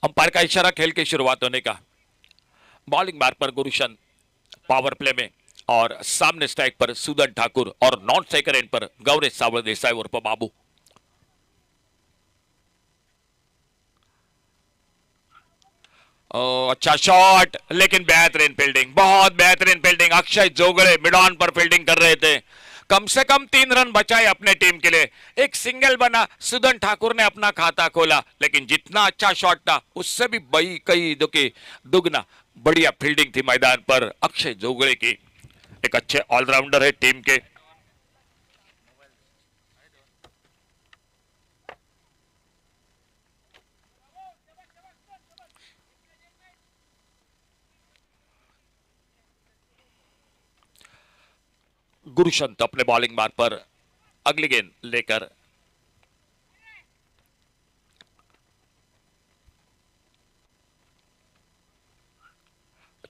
Umpire का इशारा खेल की शुरुआत होने का। बॉलिंग बार पर गुरुशन पावर प्ले में, और सामने स्ट्राइक पर सुदन ठाकुर और नॉन स्ट्राइकर एंड पर गौरेश सावल देसाई उर्फ बाबू। अच्छा शॉट, लेकिन बेहतरीन फील्डिंग, बहुत बेहतरीन fielding. Akshay Jogade mid on पर फील्डिंग कर रहे थे, कम से कम 3 रन बचाए अपने टीम के लिए। एक सिंगल बना, सुदन ठाकुर ने अपना खाता खोला, लेकिन जितना अच्छा शॉट था उससे भी बड़ी कई दुगना बढ़िया फील्डिंग थी मैदान पर अक्षय जोगड़े की। एक अच्छे ऑलराउंडर है टीम के। गुरुशंत अपने बॉलिंग मार पर अगली गेंद लेकर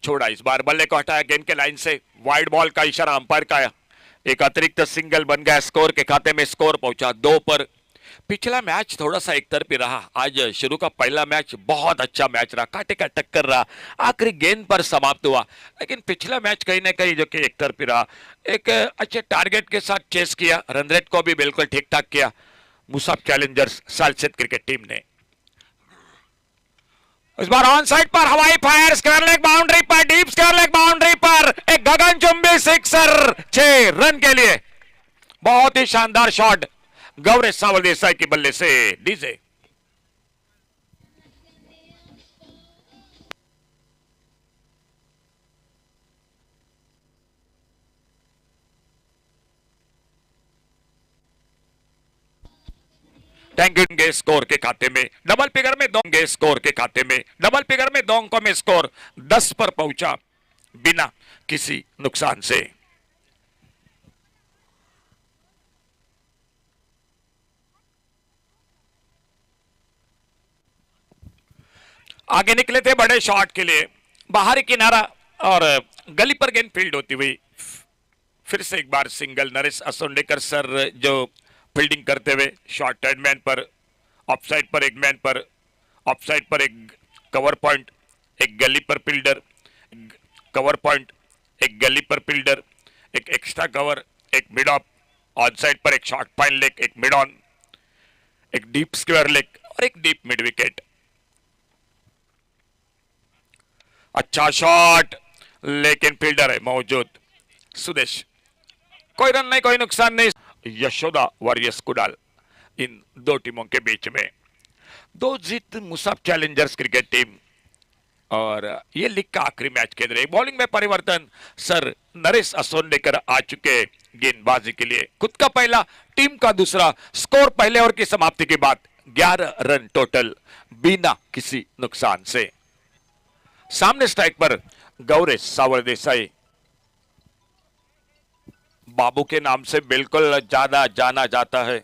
छोड़ा, इस बार बल्ले को हटाया गेंद के लाइन से। वाइड बॉल का इशारा अंपायर का। एक अतिरिक्त सिंगल बन गया, स्कोर के खाते में स्कोर पहुंचा 2 पर। पिछला मैच थोड़ा सा एक तरफी रहा, आज शुरू का पहला मैच बहुत अच्छा मैच रहा, कांटे का टक्कर रहा, आखिरी गेंद पर समाप्त हुआ। लेकिन पिछला मैच कहीं ना कहीं जो कि एक तरफी रहा, एक अच्छे टारगेट के साथ चेस किया, रन रेट को भी बिल्कुल ठीक ठाक किया Musaf challengers Salcete cricket team ने। इस बार ऑन साइड पर हवाई फायर, स्क्वायर लेग बाउंड्री पर, डीप स्क्वायर लेग बाउंड्री पर एक गगनचुंबी सिक्सर 6 रन के लिए। बहुत ही शानदार शॉट गौरेश सावल देसाई के बल्ले से। डीजे टेंगे स्कोर के खाते में डबल फिगर में दोंगे, स्कोर के खाते में डबल फिगर में 2 अंकों में स्कोर 10 पर पहुंचा बिना किसी नुकसान से। आगे निकले थे बड़े शॉट के लिए, बाहरी किनारा और गली पर गेंद फील्ड होती हुई फिर से एक बार सिंगल। नरेश असोंडेकर सर जो फील्डिंग करते हुए शॉर्ट हैंड मैन पर, ऑफसाइड पर एक मैन पर, ऑफसाइड पर एक कवर पॉइंट, एक गली पर फील्डर, कवर पॉइंट, एक गली पर फील्डर, एक एक्स्ट्रा कवर, एक मिड ऑफ, ऑन साइड पर एक शॉर्ट फाइन लेग, एक मिड ऑन, एक डीप स्क्वायर लेग और एक डीप मिड विकेट। अच्छा शॉट, लेकिन फील्डर है मौजूद सुदेश, कोई रन नहीं, कोई नुकसान नहीं। यशोदा वॉरियर्स कुडाल, इन दो टीमों के बीच में 2 जीत मुसाफ चैलेंजर्स क्रिकेट टीम। और ये लीग का आखिरी मैच खेल रहे। बॉलिंग में परिवर्तन, सर नरेश असोंडेकर आ चुके गेंदबाजी के लिए, खुद का पहला, टीम का दूसरा। स्कोर पहले ओवर की समाप्ति के बाद 11 रन टोटल बिना किसी नुकसान से। सामने स्ट्राइक पर गौरेश सावल देसाई, बाबू के नाम से बिल्कुल ज्यादा जाना जाता है।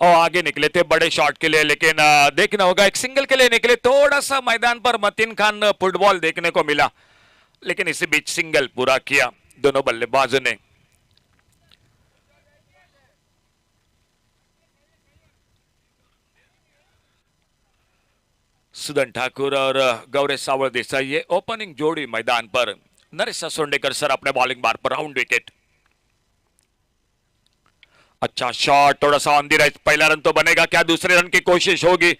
और आगे निकले थे बड़े शॉट के लिए, लेकिन देखना होगा, एक सिंगल के लिए निकले, थोड़ा सा मैदान पर मतीन खान फुटबॉल देखने को मिला, लेकिन इसी बीच सिंगल पूरा किया दोनों बल्लेबाजों ने। सुदन ठाकुर और गौरेश सावल देसाई, ये ओपनिंग जोड़ी मैदान पर। नरेश असोंडेकर सर अपने बॉलिंग बार पर, राउंड विकेट। अच्छा शॉट, थोड़ा सा ऑन दी राइट, पहला रन तो बनेगा, क्या दूसरे रन की कोशिश होगी?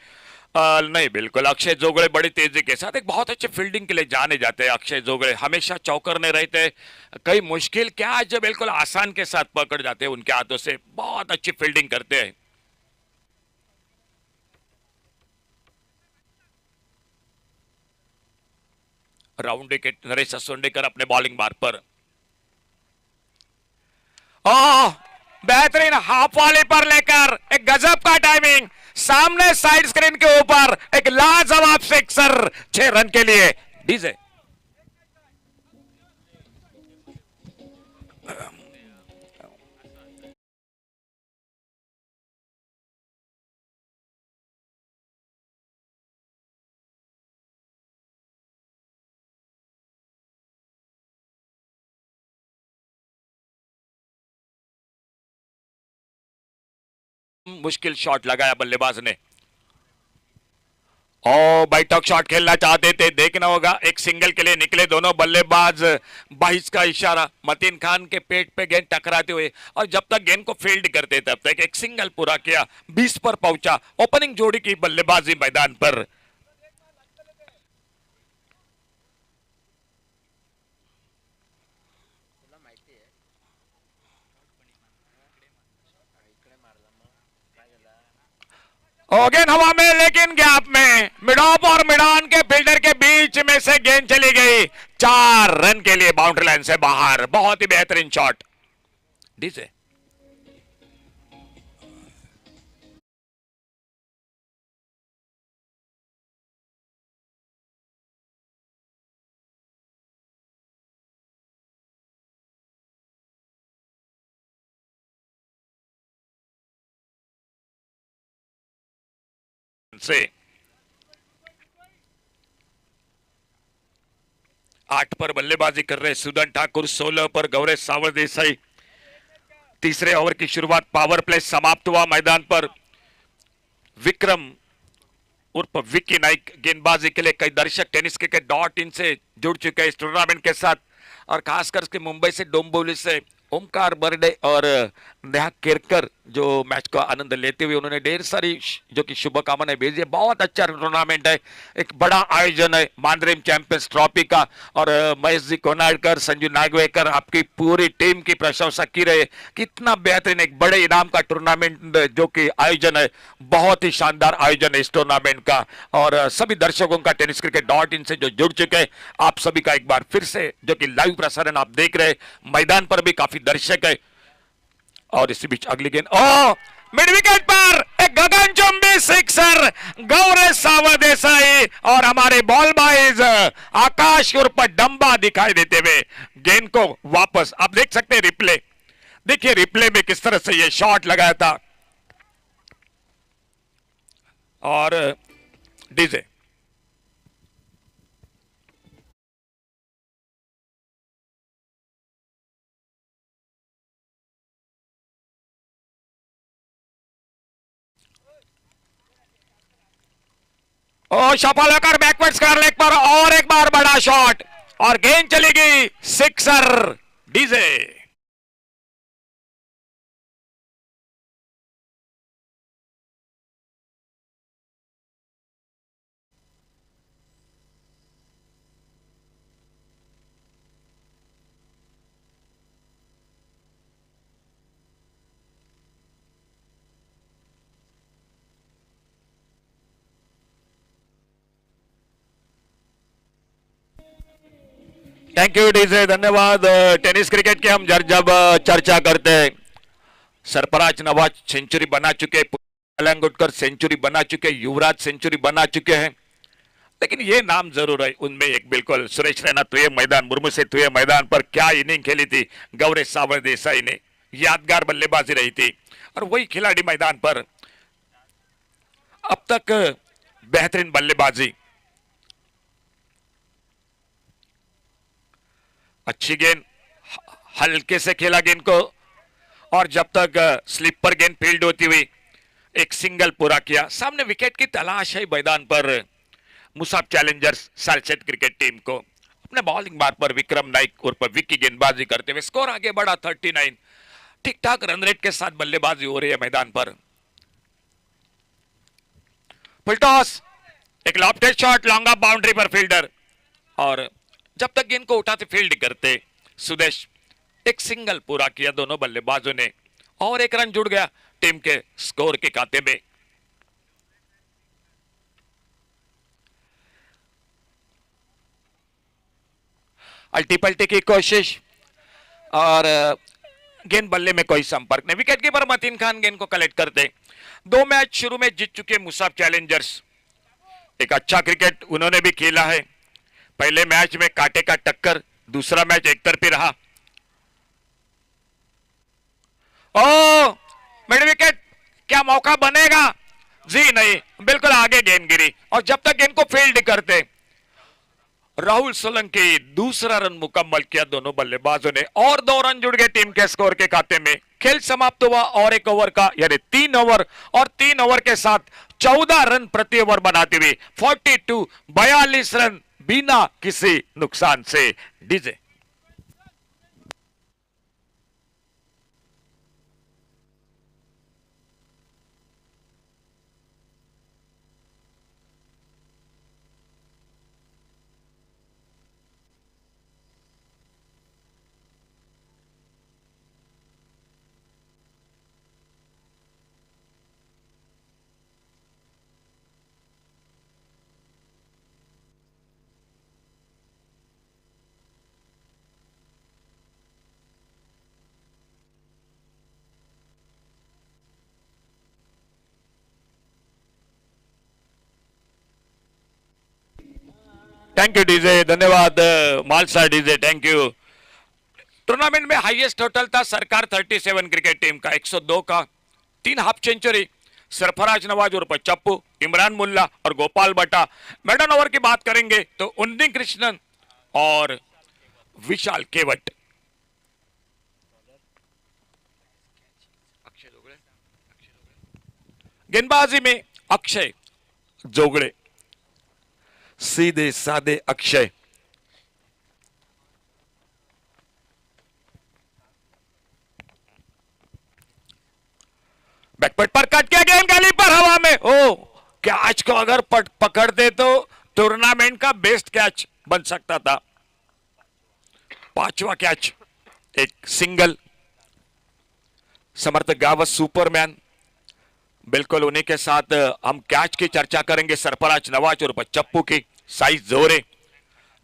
नहीं, बिल्कुल। अक्षय जोगड़े बड़ी तेजी के साथ, एक बहुत अच्छे फील्डिंग के लिए जाने जाते हैं अक्षय जोगड़े, हमेशा चौकरने रहते हैं, कई मुश्किल क्या जो बिल्कुल आसान के साथ पकड़ जाते हैं उनके हाथों से, बहुत अच्छी फील्डिंग करते हैं। राउंड विकेट नरेश असोंडेकर अपने बॉलिंग बार पर। बेहतरीन हाफ वॉली पर लेकर एक गजब का टाइमिंग, सामने साइड स्क्रीन के ऊपर एक लाजवाब सिक्सर 6 रन के लिए। डीजे मुश्किल शॉट लगाया बल्लेबाज ने। ओ बैठक शॉट खेलना चाहते थे, देखना होगा। एक सिंगल के लिए निकले दोनों बल्लेबाज। 22 का इशारा, मतीन खान के पेट पे गेंद टकराते हुए, और जब तक गेंद को फील्ड करते तब तक एक सिंगल पूरा किया। 20 पर पहुंचा। ओपनिंग जोड़ी की बल्लेबाजी मैदान पर। गेंद हवा में, लेकिन गैप में मिड ऑफ और mid on K fielder K beach में से गेंद चली गई। 4 रन के लिए बाउंड्री लाइन से बाहर। बहुत ही बेहतरीन शॉट। डीजे से 8 पर बल्लेबाजी कर रहे सुदन ठाकुर, 16 पर गौरेश सावर देसाई। तीसरे ओवर की शुरुआत, पावर प्ले समाप्त हुआ। मैदान पर विक्रम उर्फ विक्की नाइक गेंदबाजी के लिए। कई दर्शक टेनिस क्रिकेट .in से जुड़ चुके हैं इस टूर्नामेंट के साथ, और खासकर के मुंबई से, डोंबिवली से ओमकार बर्डे और नेहा केरकर जो मैच का आनंद लेते हुए उन्होंने ढेर सारी जो कि शुभकामनाएं भेजी है। बहुत अच्छा टूर्नामेंट है, एक बड़ा आयोजन है मानरेम चैंपियंस ट्रॉफी का। और महेश जी कोनाडकर, संजू नागवेकर, आपकी पूरी टीम की प्रशंसा की रहे। कितना बेहतरीन एक बड़े इनाम का टूर्नामेंट जो कि आयोजन है, बहुत ही शानदार आयोजन है इस टूर्नामेंट का। और सभी दर्शकों का टेनिस क्रिकेट .in से जो जुड़ चुके हैं, आप सभी का एक बार फिर से जो कि लाइव प्रसारण आप देख रहे हैं। मैदान पर भी काफी दर्शक है। और इसी बीच अगली गेंद, मिड विकेट पर एक गगनचुंबी सिक्सर, गौरेश सावर देसाई और हमारे बॉल बॉयज आकाश उर्फ डंबा दिखाई देते हुए गेंद को वापस। आप देख सकते हैं रिप्ले, देखिए रिप्ले में किस तरह से ये शॉट लगाया था। और डीजे सफल होकर बैकवर्ड्स कर लेग पर और एक बार बड़ा शॉट, और गेंद चली गई sixer. DJ thank you DJ, धन्यवाद। टेनिस क्रिकेट की हम जब चर्चा करते हैं, सरफराज नवाज सेंचुरी बना चुके, अलंगुटकर सेंचुरी बना चुके, युवराज सेंचुरी बना चुके हैं, लेकिन ये नाम जरूर है उनमें एक। बिल्कुल सुरेश रैना तुए मैदान, मुर्मू से तुए मैदान पर क्या इनिंग खेली थी गौरेश सावर देसाई ने, यादगार बल्लेबाजी रही थी। और वही खिलाड़ी मैदान पर अब तक बेहतरीन बल्लेबाजी। अच्छी गेंद, हल्के से खेला गेंद को, और जब तक स्लिपर गेंद फील्ड होती हुई एक सिंगल पूरा किया। सामने विकेट की तलाश है मैदान पर Musab challengers Salcete cricket team को। अपने बॉलिंग बार पर विक्रम नाइक उर्फ विक्की गेंदबाजी करते हुए स्कोर आगे बढ़ा 39। ठीक ठाक रन रेट के साथ बल्लेबाजी हो रही है मैदान पर। फुल टॉस, एक lofted shot, long off boundary पर फील्डर, और जब तक गेंद को उठाते फील्ड करते सुदेश, एक सिंगल पूरा किया दोनों बल्लेबाजों ने, और एक रन जुड़ गया टीम के स्कोर के खाते में। अल्टी पल्टी की कोशिश, और गेंद बल्ले में कोई संपर्क नहीं। विकेट कीपर मतीन खान गेंद को कलेक्ट करते। 2 मैच शुरू में जीत चुके मुसाब चैलेंजर्स, एक अच्छा क्रिकेट उन्होंने भी खेला है। पहले मैच में कांटे का टक्कर, दूसरा मैच एक तरफी रहा। मिड विकेट, क्या मौका बनेगा? जी नहीं, बिल्कुल आगे गेंद गिरी, और जब तक गेंद को फील्ड करते राहुल सोलंकी दूसरा रन मुकम्मल किया दोनों बल्लेबाजों ने और 2 रन जुड़ गए टीम के स्कोर के खाते में। खेल समाप्त हुआ और 1 ओवर का यानी 3 ओवर और 3 ओवर के साथ 14 रन प्रति ओवर बनाते हुए 42 रन बिना किसी नुकसान से। डीजे थैंक यू डीजे, धन्यवाद मालसा डीजे, थैंक यू। टूर्नामेंट में हाईएस्ट टोटल था सरकार 37 क्रिकेट टीम का 102 का, 3 हाफ सेंचुरी सरफराज नवाज और चप्पू, इमरान मुल्ला और गोपाल बट्टा। मेडन ओवर की बात करेंगे तो उन्नी कृष्णन और विशाल केवट। गेंदबाजी में अक्षय जोगड़े, सीधे साधे अक्षय। बैकपट पर कट किया, गेंद गली पर हवा में। ओ कैच को अगर पकड़ दे तो टूर्नामेंट का बेस्ट कैच बन सकता था। 5वां कैच, एक सिंगल। समर्थ गावत सुपरमैन, बिल्कुल उन्हीं के साथ हम कैच की चर्चा करेंगे। सरफराज नवाज और चप्पू की साइज जोरे,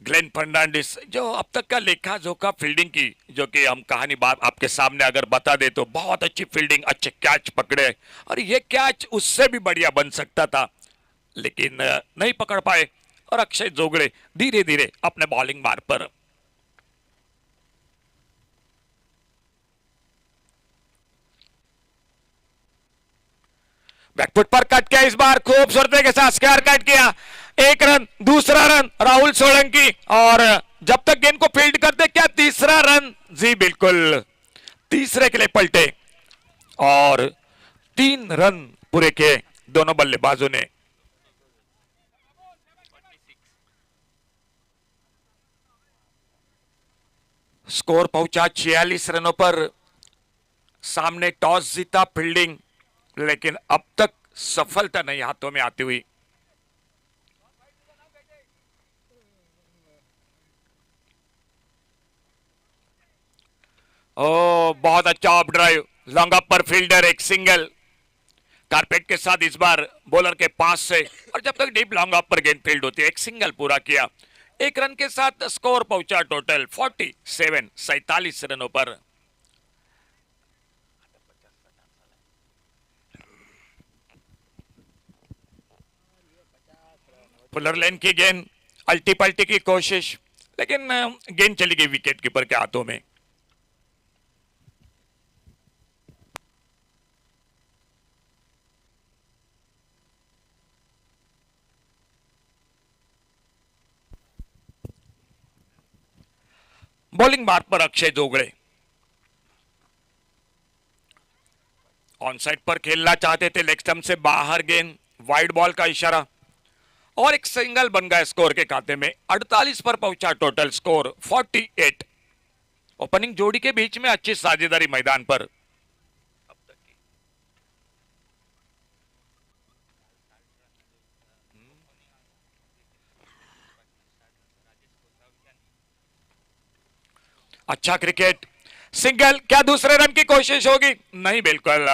ग्लेन फर्नांडिस जो अब तक का लेखा जोखा फील्डिंग की, जो कि हम कहानी बात आपके सामने अगर बता दे तो बहुत अच्छी फील्डिंग, अच्छे कैच पकड़े और ये कैच उससे भी बढ़िया बन सकता था लेकिन नहीं पकड़ पाए। और अक्षय जोगड़े धीरे धीरे अपने बॉलिंग मार्ग पर। बैकफुट पर कट किया, इस बार खूबसूरती के साथ स्क्वायर कट किया। 1 रन, दूसरा रन राहुल सोलंकी और जब तक गेंद को फील्ड करते क्या तीसरा रन? जी बिल्कुल, तीसरे के लिए पलटे और 3 रन पूरे किए दोनों बल्लेबाजों ने। स्कोर पहुंचा 46 रनों पर। सामने टॉस जीता फील्डिंग, लेकिन अब तक सफलता नहीं हाथों में आती हुई। ओ बहुत अच्छा of drive, long up per fielder, एक सिंगल कारपेट के साथ इस बार बॉलर के पास से। और जब तक डीप लॉन्ग अप पर गेंद फील्ड होती है, एक सिंगल पूरा किया। 1 रन के साथ स्कोर पहुंचा टोटल 47 रनों पर। पुलर लेन की गेंद, अल्टी पल्टी की कोशिश, लेकिन गेंद चली गई विकेट कीपर के हाथों में। बॉलिंग मार्ग पर अक्षय जोगड़े ऑन साइड पर खेलना चाहते थे, लेग स्टंप से बाहर गेंद, वाइड बॉल का इशारा और एक सिंगल बन गया स्कोर के खाते में। 48 पर पहुंचा टोटल स्कोर 48। ओपनिंग जोड़ी के बीच में अच्छी साझेदारी मैदान पर। अच्छा क्रिकेट, सिंगल, क्या दूसरे रन की कोशिश होगी? नहीं, बिल्कुल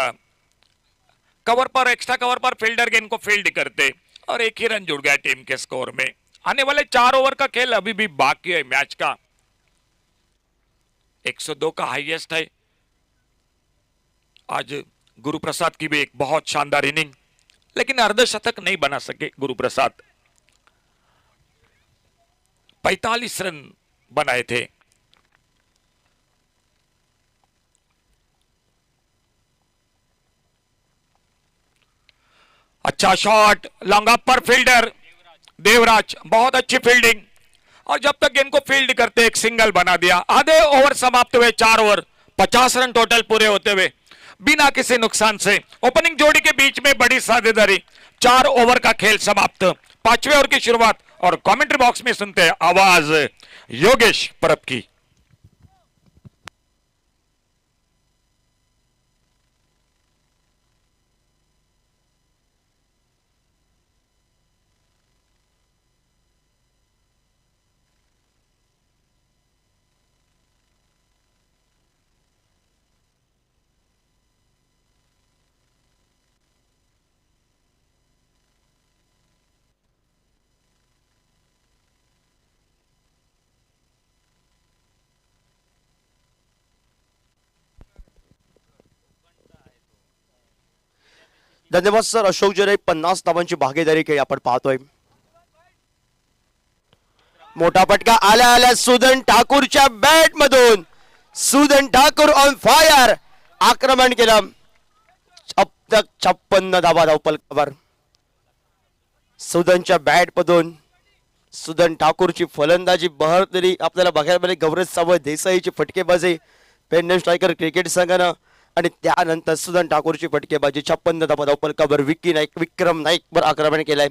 कवर पर, एक्स्ट्रा कवर पर फील्डर गेंद को फील्ड करते और 1 ही रन जुड़ गया टीम के स्कोर में। आने वाले 4 ओवर का खेल अभी भी बाकी है मैच का। 102 का हाईएस्ट है। आज गुरुप्रसाद की भी एक बहुत शानदार इनिंग, लेकिन अर्धशतक नहीं बना सके गुरुप्रसाद। 45 रन बनाए थे। अच्छा शॉट, लॉन्ग अप पर फील्डर देवराज, बहुत अच्छी फील्डिंग और जब तक गेंद को फील्ड करते एक सिंगल बना दिया। आधे ओवर समाप्त हुए, 4 ओवर 50 रन टोटल पूरे होते हुए बिना किसी नुकसान से ओपनिंग जोड़ी के बीच में बड़ी साझेदारी। 4 ओवर का खेल समाप्त, 5वें ओवर की शुरुआत। और कमेंट्री बॉक्स में सुनते हैं आवाज योगेश परब की। धन्यवाद सर. अशोक जरे 50 धावांची भागीदारी केली आपण पाहतोय. मोठा फटका आल्या आल्या सुदन ठाकूरच्या बॅट मधून. सुदन ठाकूर ऑन फायर, आक्रमण केलं. अब तक 56 धावा धावपलकावर. सुदनच्या बॅट मधून सुदन ठाकूरची फलंदाजी बहरलेली आपल्याला बघायला मिळाली. गौरव सावंत देसाईची फटकेबाजी पेडणे स्ट्रायकर क्रिकेट संघानं, आणि त्यानंतर सुदन ठाकूरची फटकेबाजी. 56 धावा धावपलकावर. विक्की नाईक, विक्रम नाईक वर आक्रमण केलंय.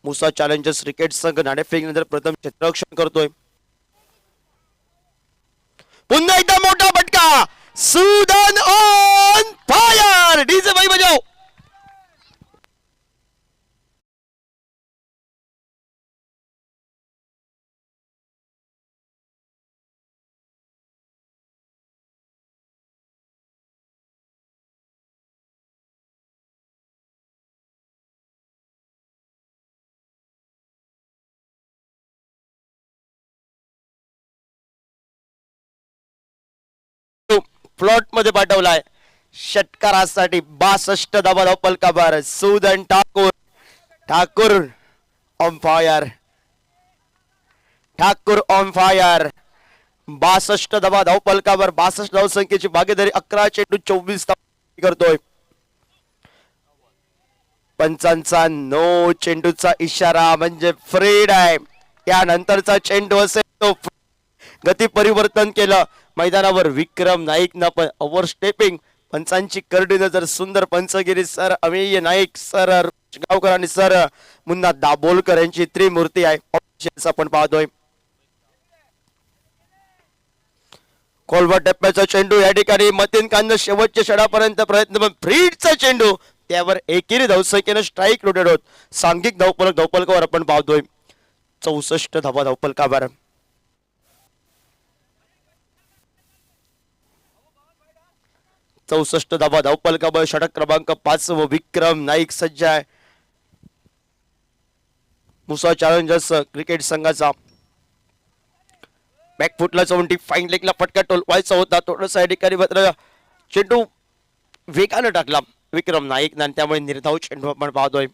मुसा चॅलेंजर्स क्रिकेट संघ नाणेफेक नंतर प्रथम क्षेत्ररक्षण करतोय. पुन्हा एकदा मोठा फटका. Sudan on fire. डीजे भाई बजाव. प्लॉट मध्ये पाठवलाय षटकारासाठी. 62 धावा धावपलकावर. Sudan Thakur. Thakur on fire. Thakur on fire. 62 धावा धावपलकावर. 62 धावसंख्येची भागीदारी. 11 चेंडू 24 धावा करतोय. पंचांचा नो चेंडूचा इशारा म्हणजे फ्रीड आहे. त्यानंतरचा चेंडू असेल तो गती परिवर्तन केलं मैदानावर. विक्रम नाईकनं पण ओव्हर स्टेपिंग. पंचांची करडी नजर. सुंदर पंचगिरी सर अमेय नाईक सर गावकर आणि सर मुन्ना दाभोलकर यांची त्रिमूर्ती आहे. आपण पाहतोय खोलवर टप्प्याचा चेंडू. या ठिकाणी मतीन कांद शेवटच्या षडापर्यंत प्रयत्न, पण फ्रीडचा चेंडू त्यावर एकेरी धावसंख्येनं स्ट्राईक रोटेट होत. सांघिक धावपलकावर आपण पाहतोय. 64 धावा धावपलकावर. 64 धावा धावपलकावर. षटक क्रमांक 5 व विक्रम नाईक सज्ज आहे. मुसा चॅलेंजर्स क्रिकेट संघाचा बॅकफुटला जाऊन फाईन लेगला फटका टोलवायचा होता. थोडासा या ठिकाणी मात्र चेंडू वेगानं टाकला विक्रम नाईक, आणि त्यामुळे निर्धाव चेंडू आपण पाहतोय.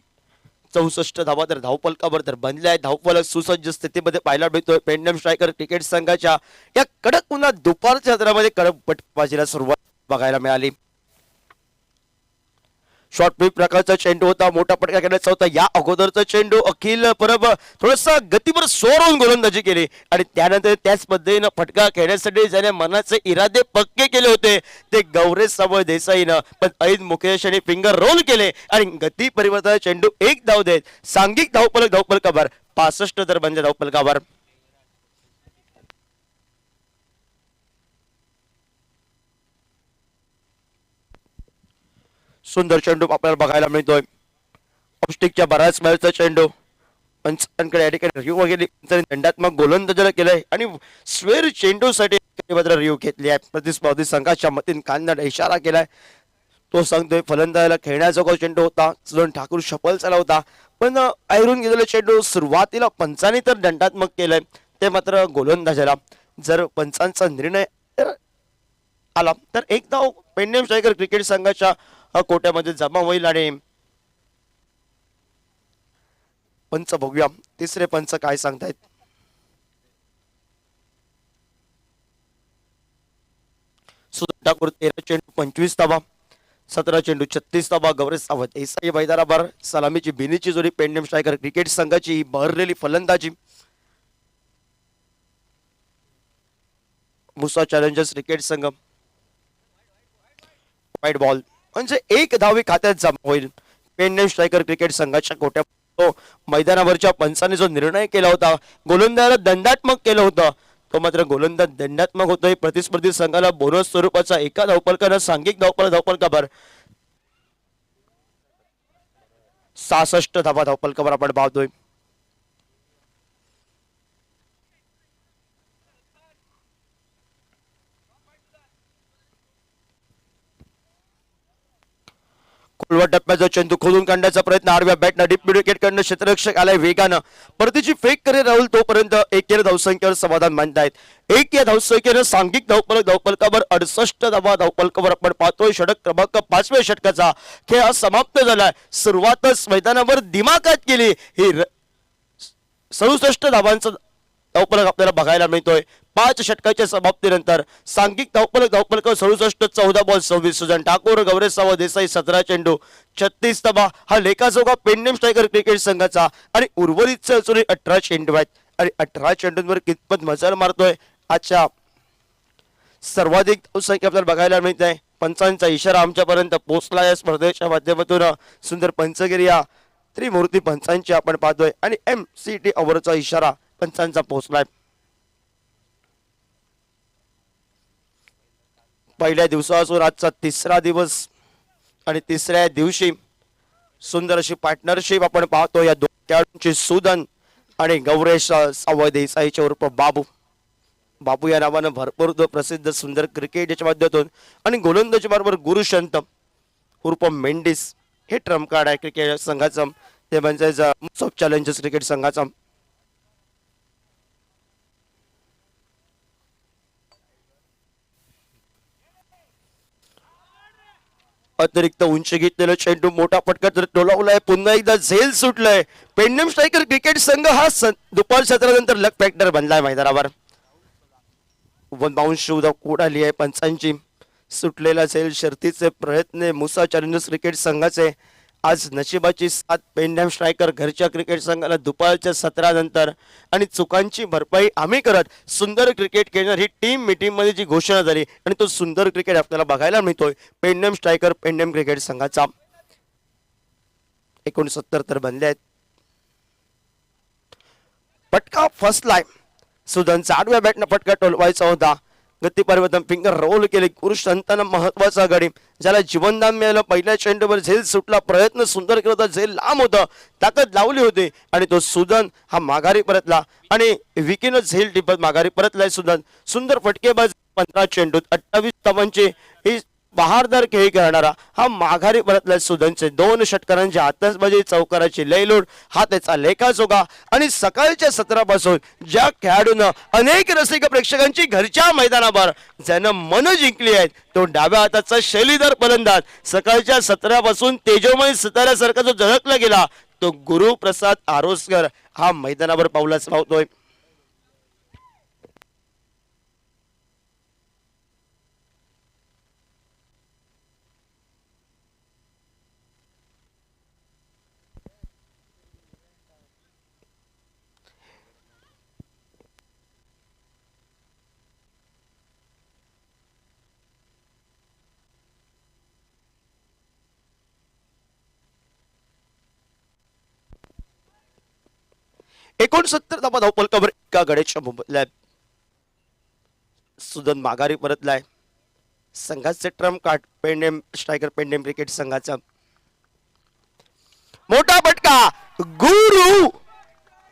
64 धावा तर धावपलकावर तर बनले आहेत. धावपलक सुसज्ज स्थितीमध्ये पाहायला मिळतोय. पेंडम स्ट्रायकर क्रिकेट संघाच्या या कडक पुन्हा दुपारच्या सत्रामध्ये कडक फटकेबाजीला सुरुवात बघायला मिळाली. शॉर्ट पिच प्रकारचा चेंडू होता. मोठा फटका खेळायचा होता. या अगोदरचा चेंडू अखिल परब थोडासा गतीवर सोडून गोलंदाजी केली, आणि त्यानंतर त्याच पद्धतीनं फटका खेळण्यासाठी ज्याने मनाचे इरादे पक्के केले होते ते गौरव सावंत देसाईनं, पण ऐन मुकेश आणि फिंगर रोल केले आणि गती परिवर्तन चेंडू 1 धाव देत सांघिक धावपलकावर 65 तर म्हणजे धावपलकावर. सुंदर चेंडू आपल्याला बघायला मिळतोय. ऑफस्टिकच्या बऱ्याच मॅचचा चेंडू पंचांकडे या ठिकाणी रिव्ह्यू वगैरे दंडात्मक गोलंदाजीला केलंय, आणि स्वेर चेंडूसाठी रिव्ह्यू घेतली आहे. प्रतिस्पर्धी संघाच्या मतीन कांनाने इशारा केलाय. तो सांगतोय फलंदाजाला खेळण्याचा चेंडू होता. सुदन ठाकूर शफल चालला होता, पण ऐरून गेलेला चेंडू सुरुवातीला पंचांनी तर दंडात्मक केलंय, ते मात्र गोलंदाजाला. जर पंचांचा निर्णय आला तर 1 धाव पेंडम स्ट्रायकर क्रिकेट संघाच्या कोट्यामध्ये जमा होईल. आणि पंच बघूया तिसरे पंच काय सांगतायत. सुदन ठाकूर 13 चेंडू 25 धावा. 17 चेंडू 36 धावा. गौरव सावंत देसाई मैदानावर. सलामीची बिनीची जोडी पेंडेम स्ट्रायकर क्रिकेट संघाची ही बहरलेली फलंदाजी. मुसा चॅलेंजर्स क्रिकेट संघ. वाईट बॉल म्हणजे एक धावी खात्यात जमा होईल. पेंडेम स्ट्रायकर क्रिकेट संघाच्या कोट्या मैदानावरच्या पंचाने जो निर्णय केला होता, गोलंदाजाला दंडात्मक केलं होतं, तो मात्र गोलंदाज दंडात्मक होतोय. प्रतिस्पर्धी संघाला बोनस स्वरूपाचा एका धावफलकानं सांघिक धावफलकावर 66 धावा धावफलकावर आपण पाहतोय. खोलवर टप्प्याचा चेंडू खोलून काढण्याचा प्रयत्न. आडव्या बॅटनं डीप मिड विकेट कडनं क्षेत्ररक्षक आलाय वेगानं. परतीची फेक करे राहुल, तोपर्यंत एकेर धावसंख्येवर समाधान मानतायत. एक या धावसंख्येनं सांघिक धावफलकावर 68 धावा धावफलकावर आपण पाहतोय. षटक क्रमांक 5व्या षटकाचा खेळ हा समाप्त झालाय. सुरुवातच मैदानावर दिमाखात केली. ही 67 धावांचा धावफलक आपल्याला बघायला मिळतोय. 5 षटकाच्या समाप्तीनंतर सांघिक धावफलक 67. 14 बॉल 26. सुजन ठाकूर, गौरव सावंत देसाई 17 चेंडू 36 धावा. हा लेखाजोगा पेंडेम स्ट्रायकर क्रिकेट संघाचा. आणि उर्वरित अजूनही 18 चेंडू आहेत. आणि 18 चेंडूंवर कितपत मजल मारतोय आजच्या सर्वाधिक धावसंख्या आपल्याला बघायला मिळत आहे. पंचांचा इशारा आमच्यापर्यंत पोहोचला या स्पर्धेच्या माध्यमातून. सुंदर पंचगिरी या त्रिमूर्ती पंचांची आपण पाहतोय. आणि MCT ओव्हरचा इशारा पंचांचा पोहोचलाय. पहिल्या दिवसापासून आजचा तिसरा दिवस आणि तिसऱ्या दिवशी सुंदर अशी पार्टनरशिप आपण पाहतो या दोन खेळाडूंची. सुदन आणि गौरेश सावंत देसाईचे उर्फ बाबू या नावानं भरपूर प्रसिद्ध सुंदर क्रिकेट याच्या माध्यमातून. आणि गोलंदाजी बरोबर गुरुशंत उर्फ मेंडिस हे ट्रम्प कार्ड आहे क्रिकेट संघाचं. ते म्हणजे मुसाफ चॅलेंजर्स क्रिकेट संघाचा. अतिरिक्त उंची घेतलेला चेंडू मोठा फटका टोलावलाय. पुन्हा एकदा झेल सुटलाय. पेंडेम स्ट्रायकर क्रिकेट संघ हा दुपार 17 नंतर लक फॅक्टर बनलाय मैदानावर. वन बाउंस कोड आली आहे पंचांची. सुटलेला झेल शर्तीचे प्रयत्न मुसा चॅलेंजर्स क्रिकेट संघाचे. आज नशिबाची साथ पेंडेम स्ट्रायकर घरच्या क्रिकेट संघाला दुपारच्या 17 नंतर. आणि चुकांची भरपाई आम्ही करत सुंदर क्रिकेट खेळणार ही टीम मीटिंग मध्ये जी घोषणा झाली. आणि तो सुंदर क्रिकेट आपल्याला बघायला मिळतोय पेंडेम स्ट्रायकर पेंडेम क्रिकेट संघाचा. 69 तर बनले आहेत. फटका फसलाय. सुदनचा आडव्या बॅटनं फटका टोलवायचा होता. गती परिवर्तन फिंगर रोल केले. गुरुशंतानं महत्वाचा गडी ज्याला जीवनदान मिळालं. पहिल्या चेंडूवर झेल सुटला. प्रयत्न सुंदर केला होता. झेल लांब होतं. ताकद लावली होती. आणि तो सुदन हा माघारी परतला. आणि विकीनं झेल टिपत माघारी परतलाय सुदन. सुंदर फटकेबाज 15 चेंडूत 28 धावांची ही बहारदार खेळी करणारा हा माघारी परतलाय सुदनचे. 2 षटकारांची आतषबाजी चौकाराची लयलोड हा त्याचा लेखाजोगा. आणि सकाळच्या 17 पासून ज्या खेळाडूनं अनेक रसिक प्रेक्षकांची घरच्या मैदानावर ज्यानं मन जिंकली आहेत तो डाव्या हाताचा शैलीदार फलंदाज. सकाळच्या 17 पासून तेजोमय सिताऱ्यासारखा जो झळकला गेला तो गुरुप्रसाद आरोसकर हा मैदानावर पावलाच पावतोय. एकोणसत्तर धावा धावफलकावर एका गड्याच्या मोबदल्यात सुदन माघारी परतलाय. संघाचे ट्रम्प कार्ड पेंडेम स्ट्रायकर पेंडेम क्रिकेट संघाचा. मोठा फटका. गुरु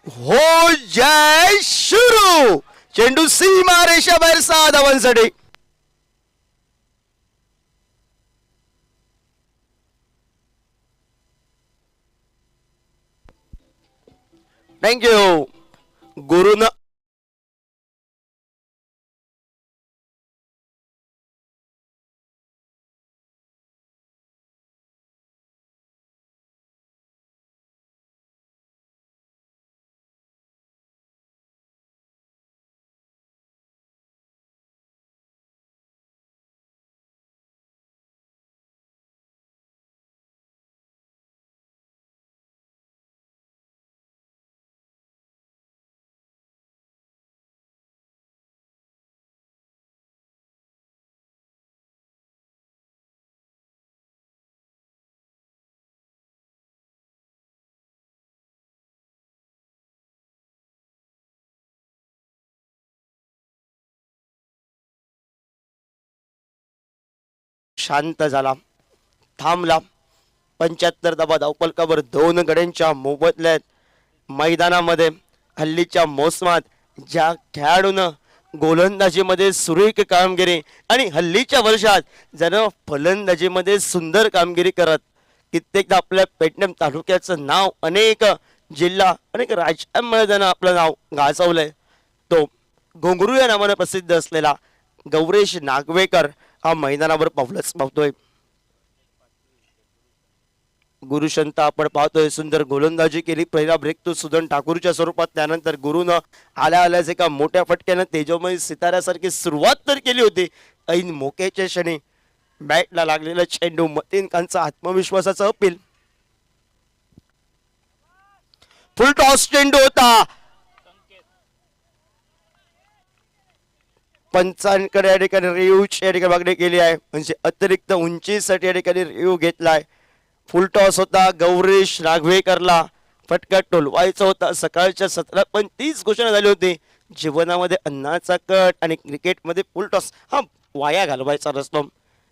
हो जय शुरू. चेंडू सीमा रेषा बाहेर 6 धावांसाठी. थँक्यू. गुरुनं शांत झाला, थांबला. 75 धावा धावफलकावर 2 गड्यांच्या मोबदल्यात मैदानामध्ये हल्लीच्या मोसमात ज्या खेळाडूनं गोलंदाजीमध्ये सुरेख कामगिरी आणि हल्लीच्या वर्षात जण फलंदाजीमध्ये सुंदर कामगिरी करत कित्येकदा आपल्या पेडणेम तालुक्याचं नाव अनेक जिल्हा अनेक राज्यांमध्ये त्यानं आपलं नाव गाजवलंय, तो घोंगरू या नावाने प्रसिद्ध असलेला गौरेश नागवेकर हा मैदानावर पावलंच पावतोय. गुरुशंत आपण पाहतोय सुंदर गोलंदाजी केली. पहिला ब्रेक तो सुदन ठाकूरच्या स्वरूपात, त्यानंतर गुरुनं आल्याच एका मोठ्या फटक्यानं तेजोमय सिताऱ्यासारखी सुरुवात तर केली होती. ऐन मोक्याच्या क्षणी बॅटला लागलेला चेंडू मतीन खानचा आत्मविश्वासाचं अपील. फुल टॉस चेंडू होता. पंचांकडे या ठिकाणी रिव्ह्यूची या ठिकाणी मागणी केली आहे, म्हणजे अतिरिक्त उंचीसाठी या ठिकाणी रिव्ह्यू घेतलाय. फुल टॉस होता. गौरीश नागवेकरला फटका टोलवायचा होता. सकाळच्या 17 पण 30 घोषणा झाली होती. जीवनामध्ये अन्नाचा कट आणि क्रिकेटमध्ये फुल टॉस हा वाया घालवायचा नसतो.